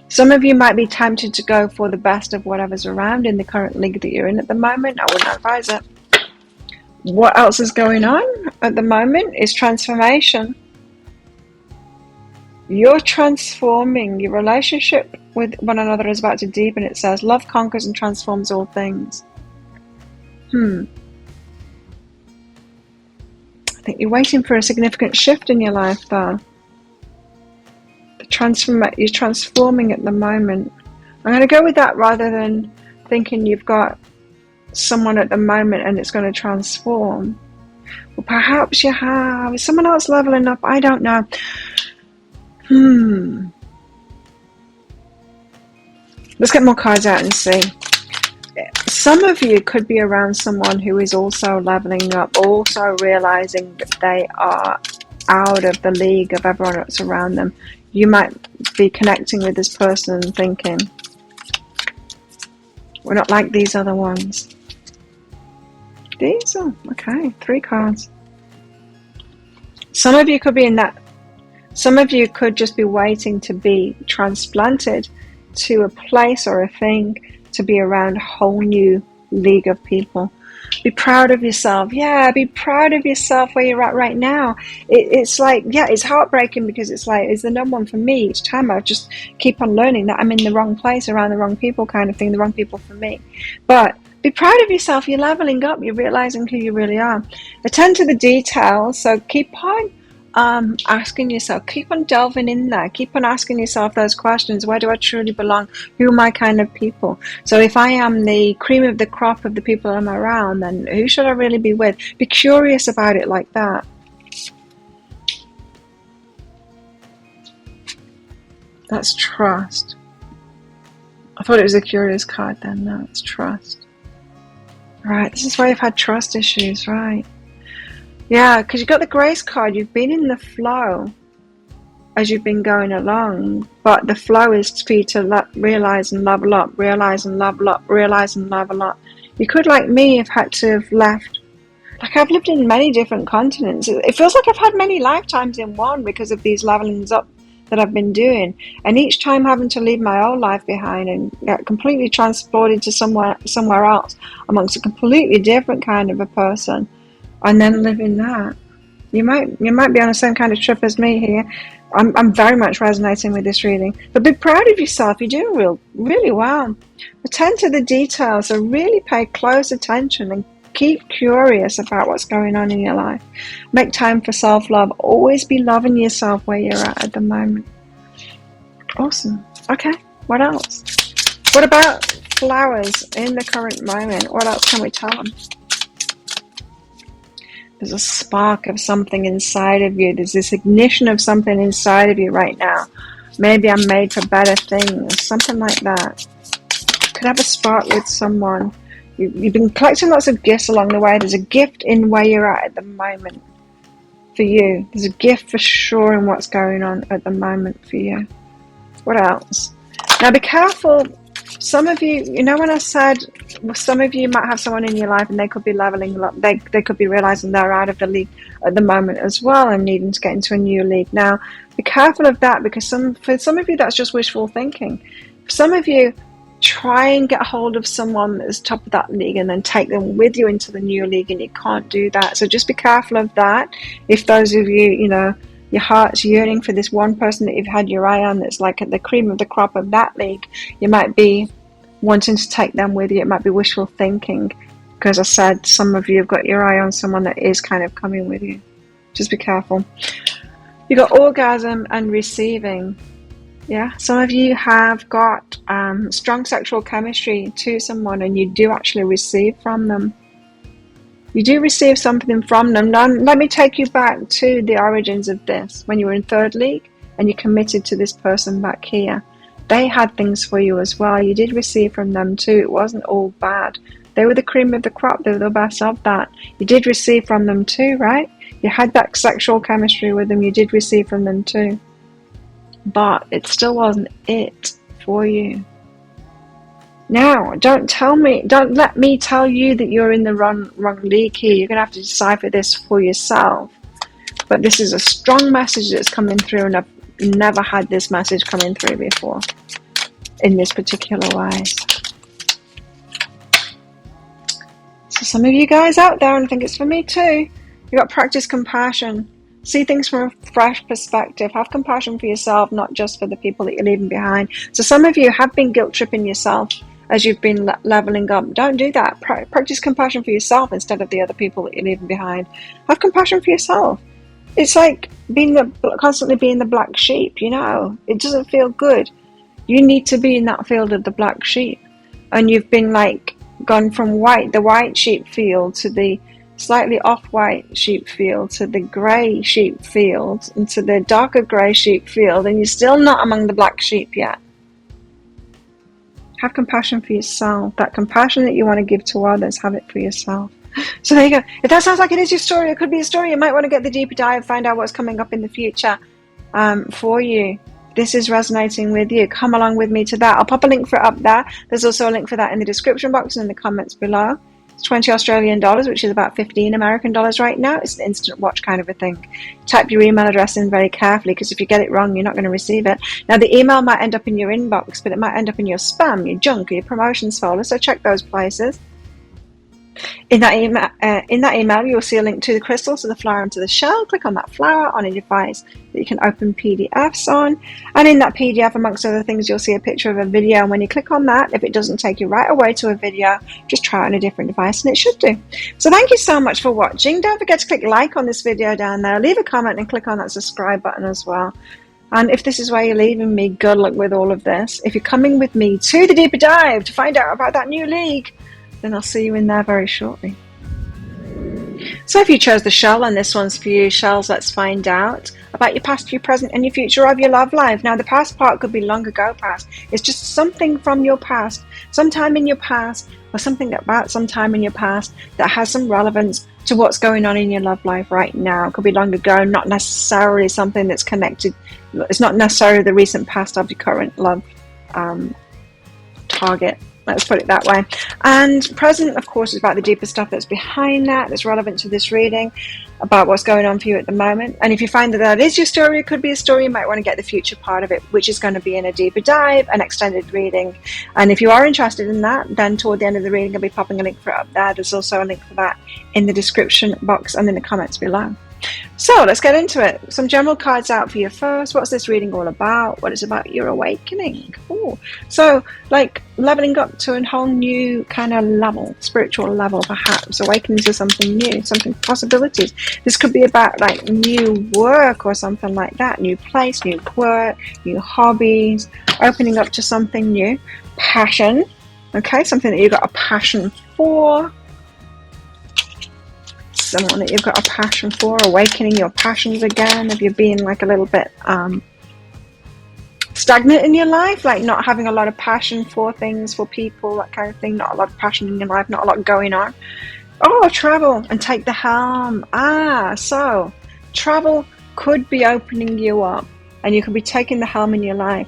Some of you might be tempted to go for the best of whatever's around in the current league that you're in at the moment. I wouldn't advise it. What else is going on at the moment is transformation. You're transforming. Your relationship with one another is about to deepen. It says, love conquers and transforms all things. I think you're waiting for a significant shift in your life, though. You're transforming at the moment. I'm going to go with that rather than thinking you've got someone at the moment and it's going to transform. Well, perhaps you have. Is someone else leveling up? I don't know. Let's get more cards out and see. Some of you could be around someone who is also leveling up, also realizing that they are out of the league of everyone that's around them. You might be connecting with this person and thinking, we're not like these other ones. These are, okay, 3 cards. Some of you could be in that. Some of you could just be waiting to be transplanted to a place or a thing, to be around whole new league of people. Be proud of yourself. Yeah, be proud of yourself where you're at right now. It's like, yeah, it's heartbreaking because it's like, it's the number one for me each time. I just keep on learning that I'm in the wrong place around the wrong people kind of thing, the wrong people for me. But be proud of yourself. You're leveling up. You're realizing who you really are. Attend to the details. So keep on asking yourself, keep on delving in there, keep on asking yourself those questions. Where do I truly belong? Who am I kind of people? So if I am the cream of the crop of the people I'm around, then who should I really be with? Be curious about it like that. That's trust. I thought it was a curious card then. No, it's trust. Right, this is why you've had trust issues, right? Yeah, because you've got the grace card. You've been in the flow as you've been going along, but the flow is for you to realize and level up, realize and level up, realize and level up. You could, like me, have had to have left. Like, I've lived in many different continents. It feels like I've had many lifetimes in one because of these levelings up that I've been doing, and each time having to leave my old life behind and get completely transported to somewhere else amongst a completely different kind of a person. And then living that, you might be on the same kind of trip as me here. I'm very much resonating with this reading. But be proud of yourself. You're doing really well. Attend to the details. So really pay close attention and keep curious about what's going on in your life. Make time for self-love. Always be loving yourself where you're at the moment. Awesome. Okay. What else? What about flowers in the current moment? What else can we tell them? There's a spark of something inside of you. There's this ignition of something inside of you right now. Maybe I'm made for better things. Something like that. Could have a spark with someone. You've been collecting lots of gifts along the way. There's a gift in where you're at the moment for you. There's a gift for sure in what's going on at the moment for you. What else? Now be careful. Some of you, you know when I said some of you might have someone in your life and they could be leveling up, they could be realizing they're out of the league at the moment as well and needing to get into a new league. Now, be careful of that because for some of you that's just wishful thinking. For some of you, try and get a hold of someone that's top of that league and then take them with you into the new league, and you can't do that. So just be careful of that. If those of you, you know, your heart's yearning for this one person that you've had your eye on that's like the cream of the crop of that league, you might be wanting to take them with you. It might be wishful thinking because I said some of you have got your eye on someone that is kind of coming with you. Just be careful. You've got orgasm and receiving. Yeah, some of you have got strong sexual chemistry to someone and you do actually receive from them. You do receive something from them. Now, let me take you back to the origins of this. When you were in third league and you committed to this person back here, they had things for you as well. You did receive from them too. It wasn't all bad. They were the cream of the crop. They were the best of that. You did receive from them too, right? You had that sexual chemistry with them. You did receive from them too. But it still wasn't it for you. Now, don't let me tell you that you're in the wrong league here. You're going to have to decipher this for yourself. But this is a strong message that's coming through, and I've never had this message coming through before in this particular way. So some of you guys out there, and I think it's for me too, you got practice compassion. See things from a fresh perspective. Have compassion for yourself, not just for the people that you're leaving behind. So some of you have been guilt tripping yourself as you've been leveling up. Don't do that. Practice compassion for yourself instead of the other people that you're leaving behind. Have compassion for yourself. It's like constantly being the black sheep, you know. It doesn't feel good. You need to be in that field of the black sheep. And you've been like gone from the white sheep field to the slightly off-white sheep field to the grey sheep field and to the darker grey sheep field, and you're still not among the black sheep yet. Have compassion for yourself. That compassion that you want to give to others, have it for yourself. So there you go. If that sounds like it is your story, it could be a story. You might want to get the deeper dive, find out what's coming up in the future for you. This is resonating with you. Come along with me to that. I'll pop a link for it up there. There's also a link for that in the description box and in the comments below. It's 20 Australian dollars, which is about 15 American dollars right now. It's an instant watch kind of a thing. Type your email address in very carefully, because if you get it wrong, you're not going to receive it. Now, the email might end up in your inbox, but it might end up in your spam, your junk, or your promotions folder, so check those places. In that email, you'll see a link to the crystals, to the flower, and to the shell. Click on that flower on a device that you can open PDFs on. And in that PDF, amongst other things, you'll see a picture of a video. And when you click on that, if it doesn't take you right away to a video, just try it on a different device and it should do. So thank you so much for watching. Don't forget to click like on this video down there. Leave a comment and click on that subscribe button as well. And if this is where you're leaving me, good luck with all of this. If you're coming with me to the deeper dive to find out about that new league, then I'll see you in there very shortly. So if you chose the shell, and this one's for you, shells, let's find out about your past, your present, and your future of your love life. Now, the past part could be long ago past. It's just something from your past, sometime in your past, or something about sometime in your past that has some relevance to what's going on in your love life right now. It could be long ago, not necessarily something that's connected. It's not necessarily the recent past of your current love target. Let's put it that way. And present, of course, is about the deeper stuff that's behind that, that's relevant to this reading, about what's going on for you at the moment. And if you find that that is your story, it could be a story, you might want to get the future part of it, which is going to be in a deeper dive, an extended reading. And if you are interested in that, then toward the end of the reading, I'll be popping a link for it up there. There's also a link for that in the description box and in the comments below. So let's get into it. Some general cards out for you first. What's this reading all about? What is about your awakening? Ooh. So like leveling up to a whole new kind of level, spiritual level perhaps, awakening to something new, something possibilities. This could be about like new work or something like that, new place, new work, new hobbies, opening up to something new. Passion, okay, something that you've got a passion for. Someone that you've got a passion for, awakening your passions again. Have you been like a little bit stagnant in your life, like not having a lot of passion for things, for people, that kind of thing, not a lot of passion in your life, not a lot going on? Oh, travel and take the helm. So travel could be opening you up, and you could be taking the helm in your life,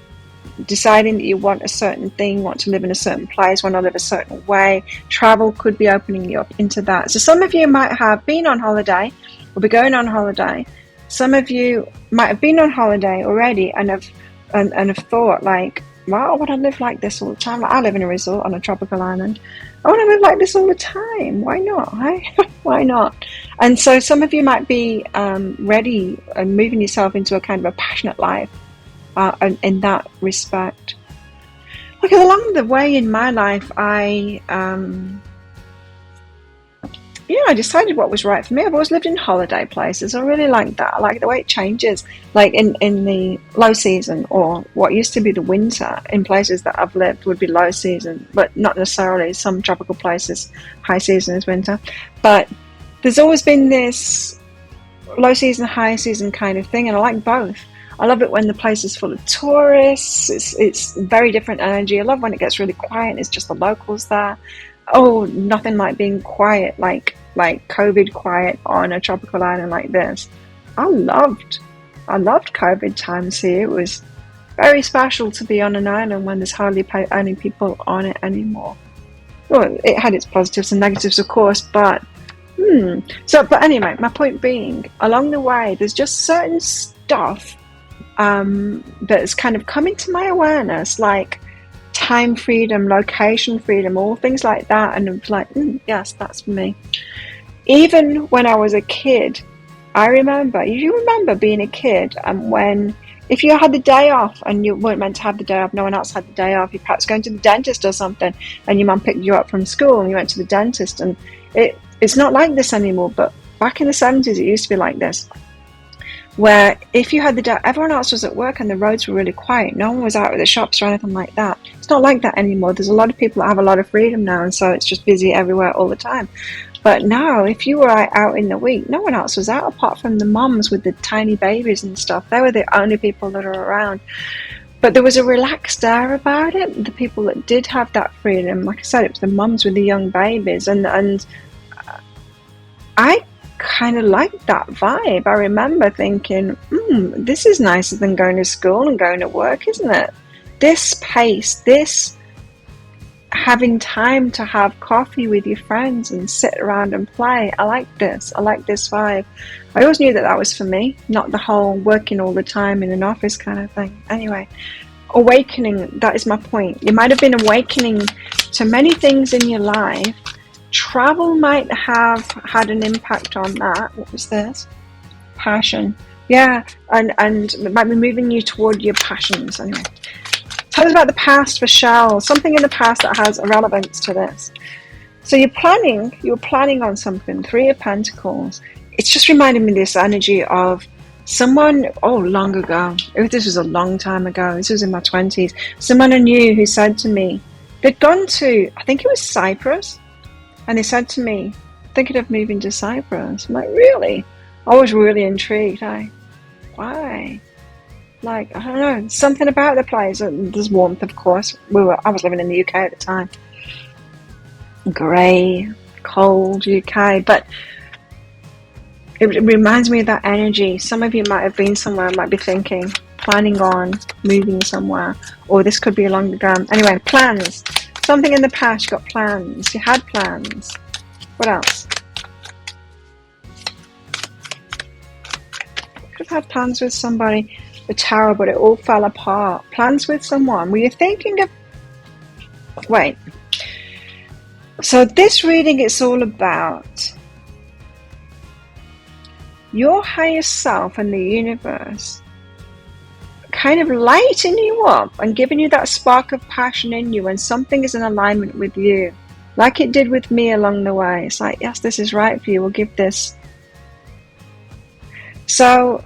deciding that you want a certain thing, want to live in a certain place, want to live a certain way. Travel could be opening you up into that. So some of you might have been on holiday or be going on holiday. Some of you might have been on holiday already and have thought like, wow, I want to live like this all the time. Like, I live in a resort on a tropical island. I want to live like this all the time. Why not? Right? Why not? And so some of you might be ready and moving yourself into a kind of a passionate life. In that respect. Like along the way in my life, I decided what was right for me. I've always lived in holiday places. I really like that. I like the way it changes, like in the low season, or what used to be the winter in places that I've lived would be low season, but not necessarily. Some tropical places, high season is winter. But there's always been this low season, high season kind of thing, and I like both. I love it when the place is full of tourists. It's very different energy. I love when it gets really quiet and it's just the locals there. Oh, nothing like being quiet, like COVID quiet on a tropical island like this. I loved COVID times here. It was very special to be on an island when there's hardly any people on it anymore. Well, it had its positives and negatives, of course, but but anyway, my point being, along the way, there's just certain stuff that's kind of come into my awareness, like time freedom, location freedom, all things like that, and it's like, yes, that's for me. Even when I was a kid, I remember, you remember being a kid, and when, if you had the day off and you weren't meant to have the day off, no one else had the day off, you're perhaps going to the dentist or something, and your mum picked you up from school and you went to the dentist, and it's not like this anymore, but back in the 70s it used to be like this, where if you had the day, everyone else was at work and the roads were really quiet. No one was out at the shops or anything like that. It's not like that anymore. There's a lot of people that have a lot of freedom now, and so it's just busy everywhere all the time. But now, if you were out in the week, no one else was out apart from the mums with the tiny babies and stuff. They were the only people that are around. But there was a relaxed air about it. The people that did have that freedom, like I said, it was the mums with the young babies, and I kind of liked that vibe. I remember thinking, this is nicer than going to school and going to work, isn't it? This pace, this having time to have coffee with your friends and sit around and play. I like this. I like this vibe. I always knew that that was for me, not the whole working all the time in an office kind of thing. Anyway, awakening, that is my point. You might have been awakening to many things in your life, travel might have had an impact on that. What was this? Passion. Yeah, and it might be moving you toward your passions. Anyway, tell us about the past for Shell. Something in the past that has a relevance to this. So you're planning on something. Three of Pentacles. It's just reminding me of this energy of someone, long ago. This was a long time ago. This was in my 20s. Someone I knew who said to me, they'd gone to, I think it was Cyprus, and they said to me, thinking of moving to Cyprus. I'm like, really? I was really intrigued. Why? Like, I don't know, something about the place. There's warmth, of course. I was living in the UK at the time. Grey, cold UK, but it reminds me of that energy. Some of you might have been somewhere, might be thinking, planning on moving somewhere, or this could be a longer term. Anyway, plans. Something in the past, you got plans. You had plans. What else? Could have had plans with somebody, the Tower, but it all fell apart. Plans with someone. Were you thinking of... Wait. So this reading, it's all about your higher self and the universe kind of lighting you up and giving you that spark of passion in you when something is in alignment with you, like it did with me along the way. It's like, yes, this is right for you, we'll give this. So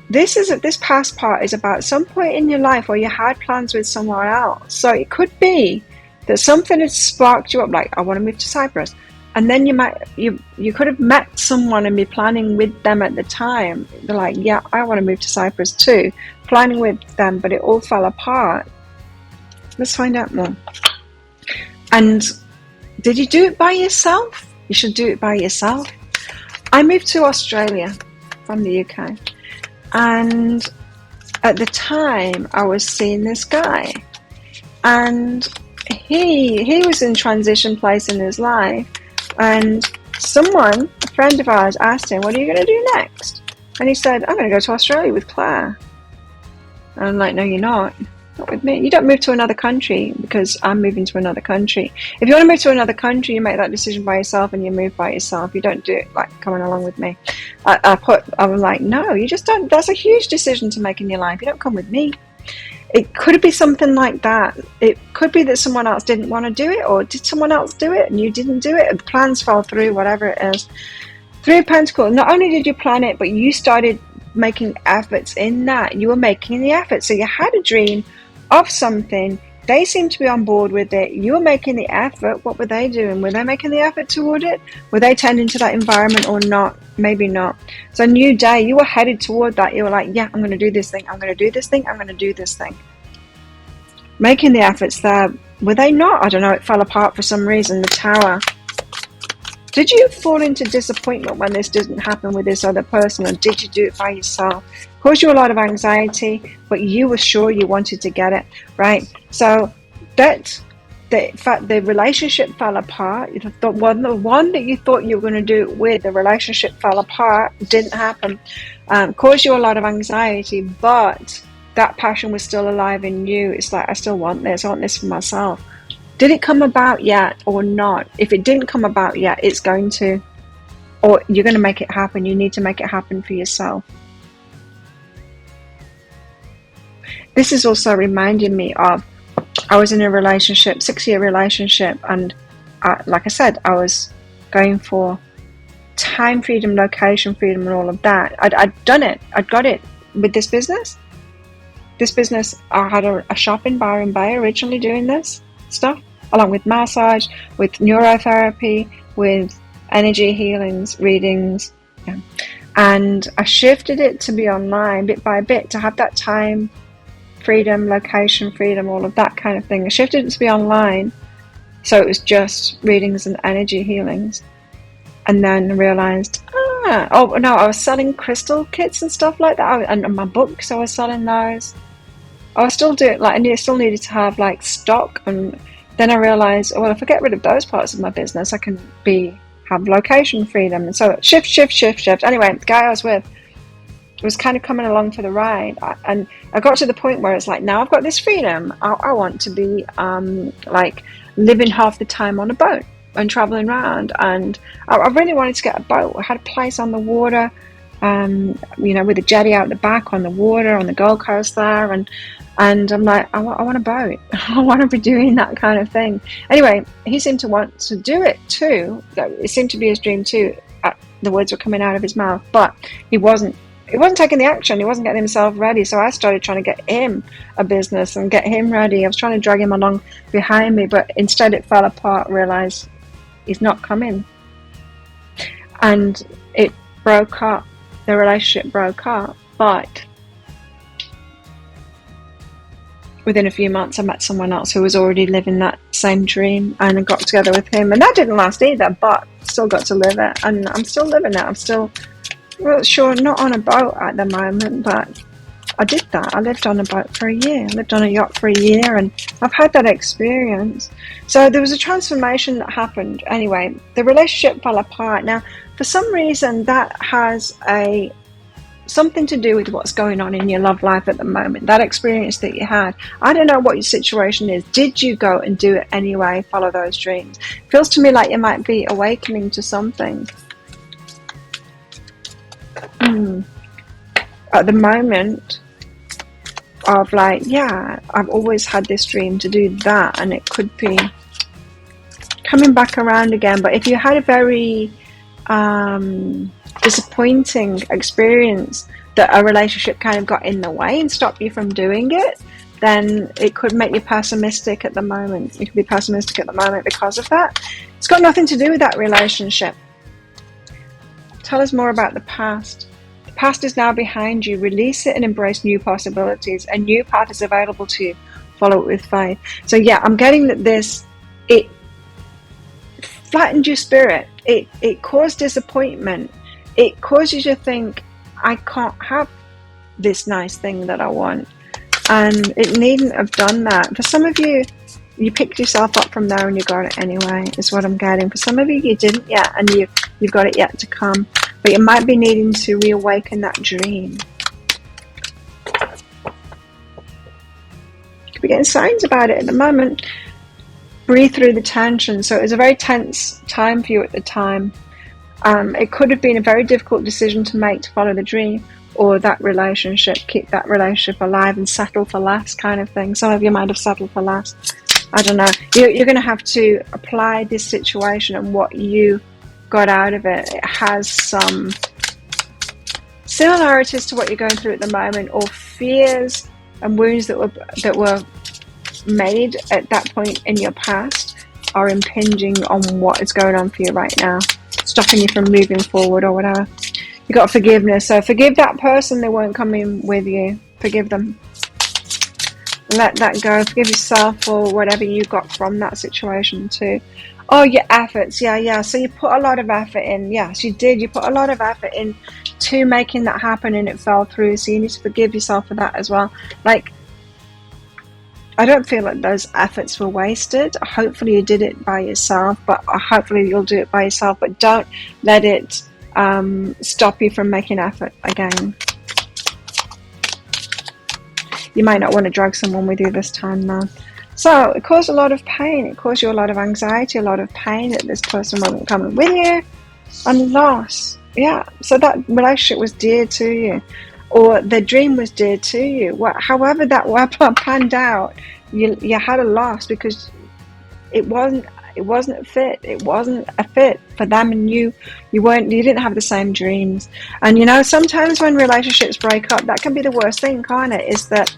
this past part is about some point in your life where you had plans with someone else. So it could be that something had sparked you up, like, I want to move to Cyprus. And then you could have met someone and be planning with them at the time. They're like, yeah, I want to move to Cyprus too. Planning with them, but it all fell apart. Let's find out more. And did you do it by yourself? You should do it by yourself. I moved to Australia from the UK. And at the time, I was seeing this guy. And he was in transition place in his life. And a friend of ours, asked him, what are you going to do next? And he said, I'm going to go to Australia with Claire. And I'm like, no, you're not. Not with me. You don't move to another country because I'm moving to another country. If you want to move to another country, you make that decision by yourself and you move by yourself. You don't do it like coming along with me. I'm like, no, you just don't. That's a huge decision to make in your life. You don't come with me. It could be something like that. It could be that someone else didn't want to do it, or did someone else do it and you didn't do it? The plans fell through, whatever it is. Three of Pentacles. Not only did you plan it, but you started making efforts in that. You were making the effort. So you had a dream of something. They seemed to be on board with it. You were making the effort. What were they doing? Were they making the effort toward it? Were they tending to that environment or not? Maybe not. So new day, you were headed toward that. You were like, yeah, I'm going to do this thing. I'm going to do this thing. I'm going to do this thing. Making the efforts there. Were they not? I don't know. It fell apart for some reason. The Tower. Did you fall into disappointment when this didn't happen with this other person, or did you do it by yourself? Caused you a lot of anxiety, but you were sure you wanted to get it, right? So the relationship fell apart. The one that you thought you were going to do it with, the relationship fell apart, didn't happen. Caused you a lot of anxiety, but that passion was still alive in you. It's like, I still want this. I want this for myself. Did it come about yet or not? If it didn't come about yet, it's going to. Or you're going to make it happen. You need to make it happen for yourself. This is also reminding me of, I was in a relationship, 6-year relationship, and like I said, I was going for time freedom, location freedom, and all of that. I'd done it. I'd got it with this business. This business, I had a shop in Byron Bay originally doing this stuff, along with massage, with neurotherapy, with energy healings, readings. Yeah. And I shifted it to be online bit by bit, to have that time freedom, location freedom, all of that kind of thing. I shifted it to be online, so it was just readings and energy healings. And then I realized, I was selling crystal kits and stuff like that, and my books, I was selling those. I was still doing, I still needed to have like stock. And then I realized, well, if I get rid of those parts of my business, I can have location freedom. And so shift. Anyway, the guy I was with was kind of coming along for the ride, and I got to the point where it's like, now I've got this freedom. I want to be living half the time on a boat and traveling around. And I really wanted to get a boat. I had a place on the water, you know, with a jetty out the back on the water on the Gold Coast there, and I'm like, I want a boat. I want to be doing that kind of thing. Anyway, he seemed to want to do it too. It seemed to be his dream too. The words were coming out of his mouth, but he wasn't taking the action. He wasn't getting himself ready. So I started trying to get him a business and get him ready. I was trying to drag him along behind me, but instead it fell apart. Realized he's not coming, and it broke up. The relationship broke up, but within a few months I met someone else who was already living that same dream, and I got together with him, and that didn't last either, but still got to live it, and I'm still living it. I'm still, well, sure, not on a boat at the moment, but I did that. I lived on a boat for a year. I lived on a yacht for a year, and I've had that experience. So there was a transformation that happened. Anyway, the relationship fell apart. Now, for some reason, that has something to do with what's going on in your love life at the moment. That experience that you had. I don't know what your situation is. Did you go and do it anyway? Follow those dreams. Feels to me like you might be awakening to something. At the moment, of like, yeah, I've always had this dream to do that, and it could be coming back around again. But if you had a very disappointing experience that a relationship kind of got in the way and stopped you from doing it, then it could make you pessimistic at the moment. You could be pessimistic at the moment because of that. It's got nothing to do with that relationship. Tell us more about the past. The past is now behind you. Release it and embrace new possibilities. A new path is available to you. Follow it with faith. So yeah, I'm getting that it flattened your spirit. It caused disappointment. It caused you to think, I can't have this nice thing that I want. And it needn't have done that. For some of you, you picked yourself up from there and you got it anyway, is what I'm getting. For some of you, you didn't yet, and you've got it yet to come. But you might be needing to reawaken that dream. You could be getting signs about it at the moment. Breathe through the tension. So it was a very tense time for you at the time. It could have been a very difficult decision to make to follow the dream, or that relationship, keep that relationship alive and settle for less kind of thing. Some of you might have settled for less. I don't know. You're going to have to apply this situation and what you got out of it. It has some similarities to what you're going through at the moment, or fears and wounds that were made at that point in your past are impinging on what is going on for you right now, stopping you from moving forward or whatever. You got forgiveness, so forgive that person. They weren't coming with you. Forgive them. Let that go. Forgive yourself for whatever you got from that situation too. Oh, your efforts. Yeah. So you put a lot of effort in. Yes, you did. You put a lot of effort in to making that happen, and it fell through. So you need to forgive yourself for that as well. Like, I don't feel like those efforts were wasted. Hopefully you did it by yourself, but hopefully you'll do it by yourself. But don't let it stop you from making effort again. You might not want to drag someone with you this time now. So it caused a lot of pain. It caused you a lot of anxiety, a lot of pain that this person wasn't coming with you, and loss. Yeah. So that relationship was dear to you, or the dream was dear to you. However that panned out, you had a loss because it wasn't a fit. It wasn't a fit for them, and you didn't have the same dreams. And you know, sometimes when relationships break up, that can be the worst thing, can't it? Is that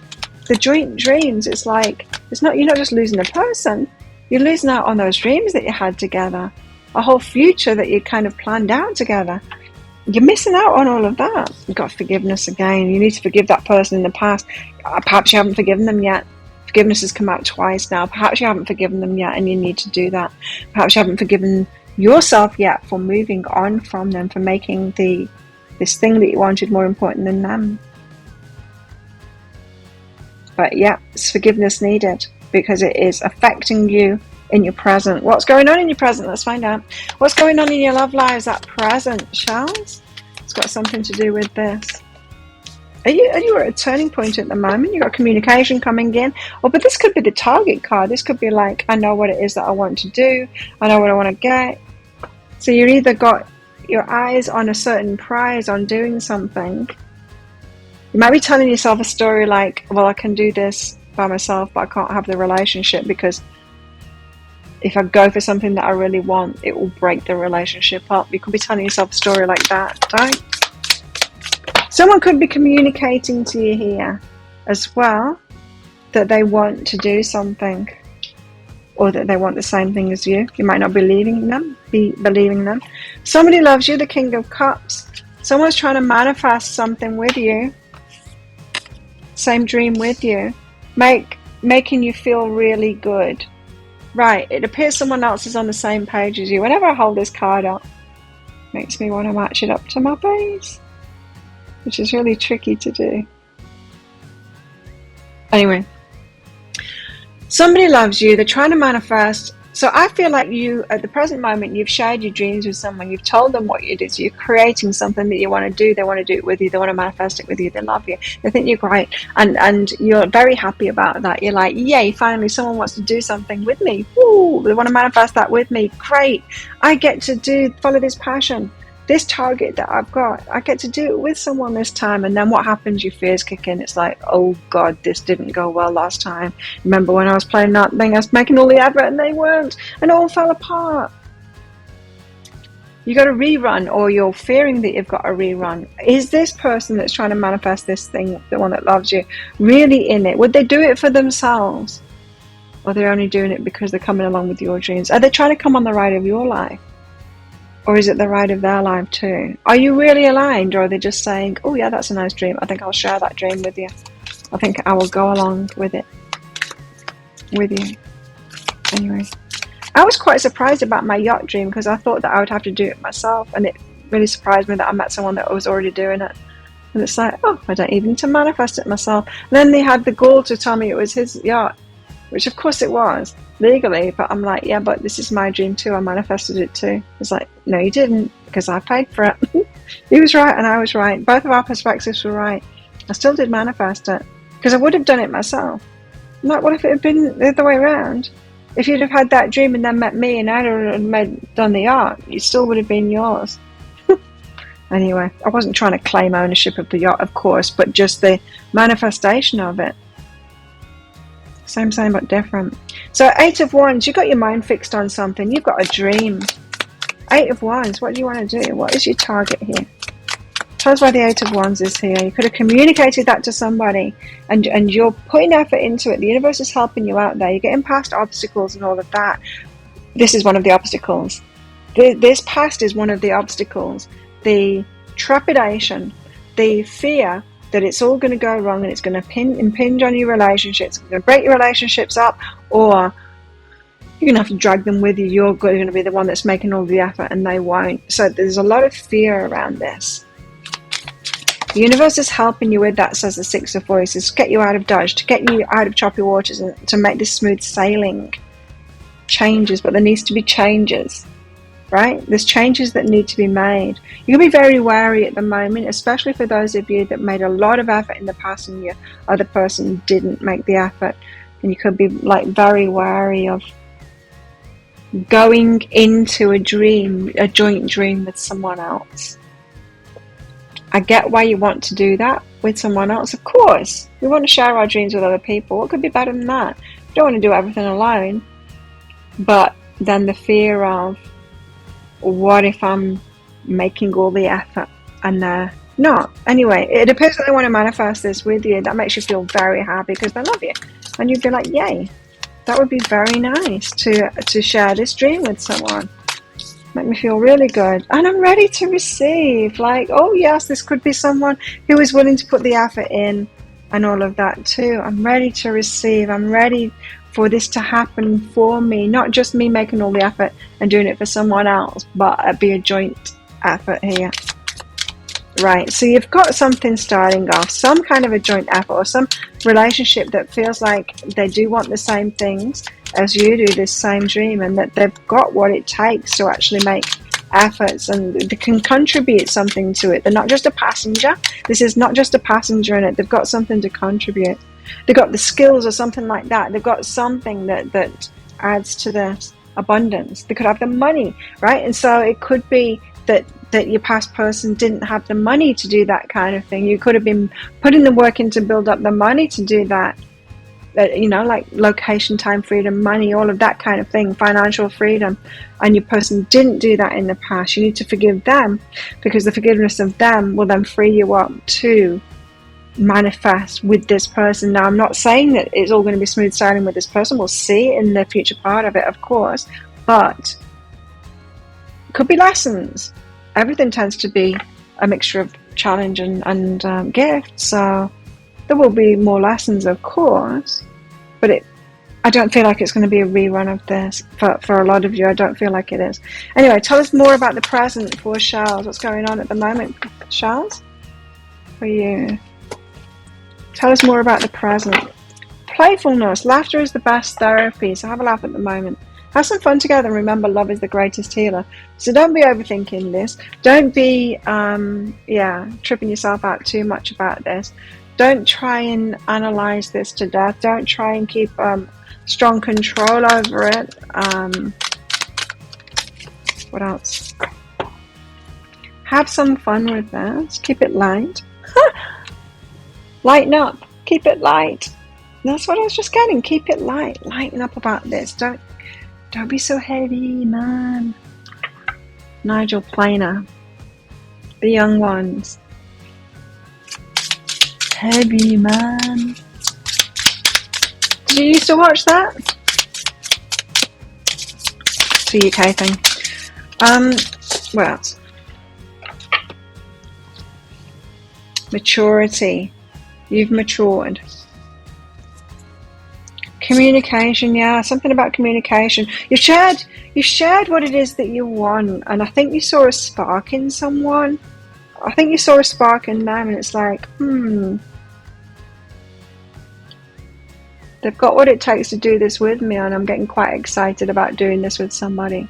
the joint dreams, it's like, you're not just losing a person, you're losing out on those dreams that you had together, a whole future that you kind of planned out together. You're missing out on all of that. You've got forgiveness again. You need to forgive that person in the past. Perhaps you haven't forgiven them yet. Forgiveness has come out twice now. Perhaps you haven't forgiven them yet, and you need to do that. Perhaps you haven't forgiven yourself yet for moving on from them, for making this thing that you wanted more important than them. But yeah, it's forgiveness needed because it is affecting you in your present. What's going on in your present? Let's find out. What's going on in your love lives at present, Charles? It's got something to do with this. Are you at a turning point at the moment? You've got communication coming in. Oh, but this could be the target card. This could be like, I know what it is that I want to do. I know what I want to get. So you either got your eyes on a certain prize, on doing something. You might be telling yourself a story like, well, I can do this by myself, but I can't have the relationship because if I go for something that I really want, it will break the relationship up. You could be telling yourself a story like that, right? Someone could be communicating to you here as well that they want to do something, or that they want the same thing as you. You might not be believing them. Somebody loves you, the King of Cups. Someone's trying to manifest something with you. Same dream with you. Making you feel really good. Right, it appears someone else is on the same page as you. Whenever I hold this card up, it makes me want to match it up to my base, which is really tricky to do. Anyway, somebody loves you, they're trying to manifest. So I feel like you, at the present moment, you've shared your dreams with someone, you've told them what it is, you're creating something that you want to do, they want to do it with you, they want to manifest it with you, they love you, they think you're great, and you're very happy about that. You're like, yay, finally someone wants to do something with me. Woo, they want to manifest that with me. Great, I get to follow this passion. This target that I've got, I get to do it with someone this time. And then what happens? Your fears kick in. It's like, oh God, this didn't go well last time. Remember when I was playing that thing, I was making all the effort and they weren't, and it all fell apart. You got a rerun, or you're fearing that you've got a rerun. Is this person that's trying to manifest this thing, the one that loves you, really in it? Would they do it for themselves? Or they're only doing it because they're coming along with your dreams? Are they trying to come on the ride of your life? Or is it the ride of their life too? Are you really aligned, or are they just saying, oh yeah, that's a nice dream, I think I'll share that dream with you. I think I will go along with it with you. Anyway, I was quite surprised about my yacht dream because I thought that I would have to do it myself, and it really surprised me that I met someone that was already doing it. And it's like, oh, I don't even need to manifest it myself. And then they had the gall to tell me it was his yacht, which of course it was, legally, but I'm like, yeah, but this is my dream too, I manifested it too. It's like, no you didn't, because I paid for it. He was right and I was right, both of our perspectives were right. I still did manifest it, because I would have done it myself. I'm like, what if it had been the other way around? If you'd have had that dream and then met me and I'd have done the art, it still would have been yours. Anyway, I wasn't trying to claim ownership of the yacht, of course, but just the manifestation of it. Same but different. So 8 of Wands, you've got your mind fixed on something. You've got a dream. 8 of Wands, what do you want to do? What is your target here? Tell us why the 8 of Wands is here. You could have communicated that to somebody, and you're putting effort into it. The universe is helping you out there. You're getting past obstacles and all of that. This is one of the obstacles. This past is one of the obstacles. The trepidation, the fear that it's all going to go wrong and it's going to impinge on your relationships, it's going to break your relationships up, or you're going to have to drag them with you. You're going to be the one that's making all the effort and they won't. So there's a lot of fear around this. The universe is helping you with that, says the 6 of Voices, to get you out of dodge, to get you out of choppy waters, and to make this smooth sailing. Changes, but there needs to be changes. Right? There's changes that need to be made. You can be very wary at the moment, especially for those of you that made a lot of effort in the past and your other person didn't make the effort. And you could be like very wary of going into a dream, a joint dream with someone else. I get why you want to do that with someone else. Of course, we want to share our dreams with other people. What could be better than that? You don't want to do everything alone. But then the fear of, what if I'm making all the effort and they're not? Anyway, it appears that they want to manifest this with you. That makes you feel very happy because they love you. And you'd be like, yay, that would be very nice to share this dream with someone. Make me feel really good. And I'm ready to receive. Like, oh yes, this could be someone who is willing to put the effort in and all of that too. I'm ready to receive. I'm ready for this to happen for me, not just me making all the effort and doing it for someone else, but it'd be a joint effort here. Right, so you've got something starting off, some kind of a joint effort or some relationship that feels like they do want the same things as you do, this same dream, and that they've got what it takes to actually make efforts, and they can contribute something to it. They're not just a passenger. This is not just a passenger in it. They've got something to contribute. They've got the skills or something like that. They've got something that adds to this abundance. They could have the money, right? And so it could be that your past person didn't have the money to do that kind of thing. You could have been putting the work in to build up the money to do that. You know, like location, time, freedom, money, all of that kind of thing, financial freedom, and your person didn't do that in the past. You need to forgive them, because the forgiveness of them will then free you up to manifest with this person. Now, I'm not saying that it's all going to be smooth sailing with this person. We'll see in the future part of it, of course, but it could be lessons. Everything tends to be a mixture of challenge and gift, so there will be more lessons, of course, but I don't feel like it's going to be a rerun of this for a lot of you. I don't feel like it is. Anyway, tell us more about the present for Shells. What's going on at the moment, Shells, for you? Tell us more about the present. Playfulness. Laughter is the best therapy, so have a laugh at the moment. Have some fun together, and remember, love is the greatest healer. So don't be overthinking this. Don't be tripping yourself out too much about this. Don't try and analyze this to death. Don't try and keep strong control over it. What else? Have some fun with this. Keep it light. Lighten up. Keep it light. That's what I was just getting. Keep it light. Lighten up about this. Don't be so heavy, man. Nigel Planer. The young ones. Heavy, man. Did you used to watch that? It's a UK thing. What else? Maturity. You've matured. Communication, yeah, something about communication. You shared what it is that you want, and I think you saw a spark in someone. I think you saw a spark in them, and it's like, they've got what it takes to do this with me, and I'm getting quite excited about doing this with somebody.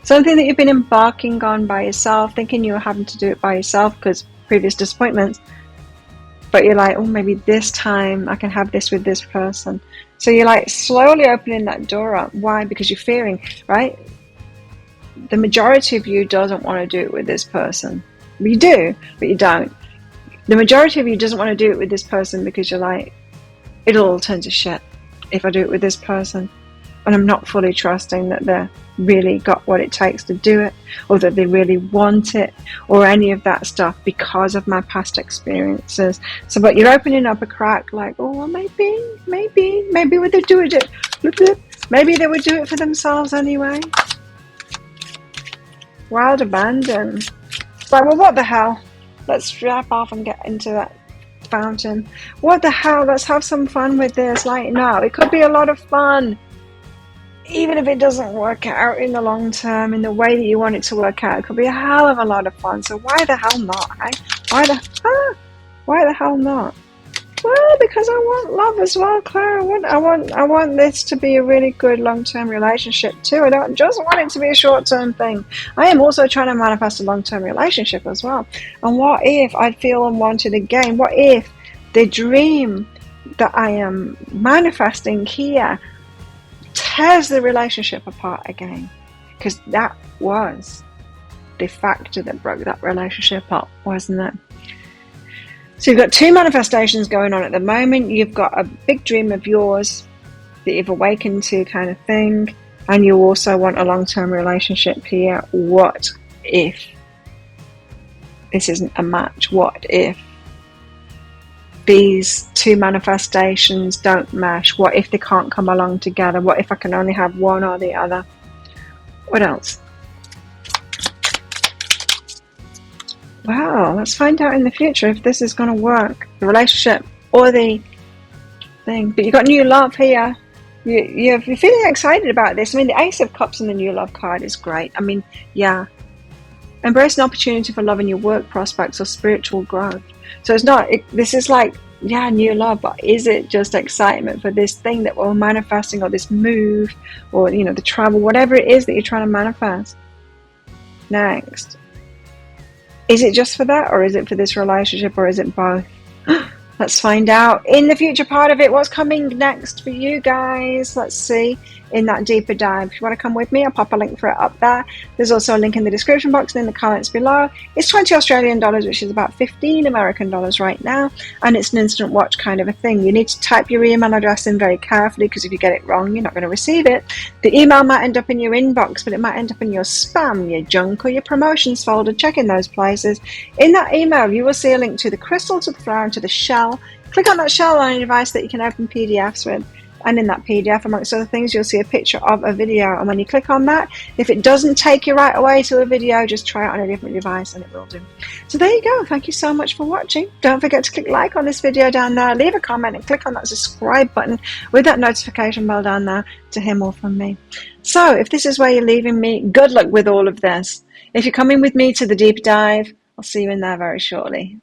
Something that you've been embarking on by yourself, thinking you were having to do it by yourself because previous disappointments. But you're like, oh, maybe this time I can have this with this person. So you're like slowly opening that door up. Why? Because you're fearing, right? The majority of you doesn't want to do it with this person. You do, but you don't. The majority of you doesn't want to do it with this person because you're like, it'll all turn to shit if I do it with this person. And I'm not fully trusting that they're really got what it takes to do it, or that they really want it, or any of that stuff because of my past experiences. So, but you're opening up a crack, like, oh, well, maybe would they do it? Maybe they would do it for themselves anyway. Wild abandon. It's like, well, what the hell? Let's drop off and get into that fountain. What the hell? Let's have some fun with this. Like, no, it could be a lot of fun. Even if it doesn't work out in the long term in the way that you want it to work out, it could be a hell of a lot of fun. So why the hell not? Eh? Why the hell not? Well, because I want love as well, Claire. I want this to be a really good long-term relationship too. I don't just want it to be a short-term thing. I am also trying to manifest a long-term relationship as well. And what if I feel unwanted again? What if the dream that I am manifesting here tears the relationship apart again? Because that was the factor that broke that relationship up, wasn't it? So you've got two manifestations going on at the moment. You've got a big dream of yours that you've awakened to, kind of thing, and you also want a long-term relationship here. What if this isn't a match? What if these two manifestations don't mesh? What if they can't come along together? What if I can only have one or the other? What else? Wow, let's find out in the future if this is going to work, the relationship or the thing. But you've got new love here. You're feeling excited about this. I mean, the Ace of Cups and the new love card is great. I mean, yeah. Embrace an opportunity for love in your work prospects or spiritual growth. So it's not, this is like, yeah, new love, but is it just excitement for this thing that we're manifesting, or this move, or, you know, the travel, whatever it is that you're trying to manifest? next? Is it just for that, or is it for this relationship, or is it both? Let's find out in the future part of it what's coming next for you guys. Let's see in that deeper dive. If you want to come with me, I'll pop a link for it up there. There's also a link in the description box and in the comments below. It's 20 Australian dollars, which is about 15 American dollars right now, and it's an instant watch kind of a thing. You need to type your email address in very carefully, because if you get it wrong, you're not going to receive it. The email might end up in your inbox, but it might end up in your spam, your junk, or your promotions folder. Check in those places. In that email, you will see a link to the crystal, to the flower, and to the shell. Click on that shell on a device that you can open PDFs with, and in that PDF, amongst other things, you'll see a picture of a video, and when you click on that, if it doesn't take you right away to a video, just try it on a different device and it will do. So there you go. Thank you so much for watching. Don't forget to click like on this video down there, leave a comment, and click on that subscribe button with that notification bell down there to hear more from me. So if this is where you're leaving me, good luck with all of this. If you're coming with me to the deep dive, I'll see you in there very shortly.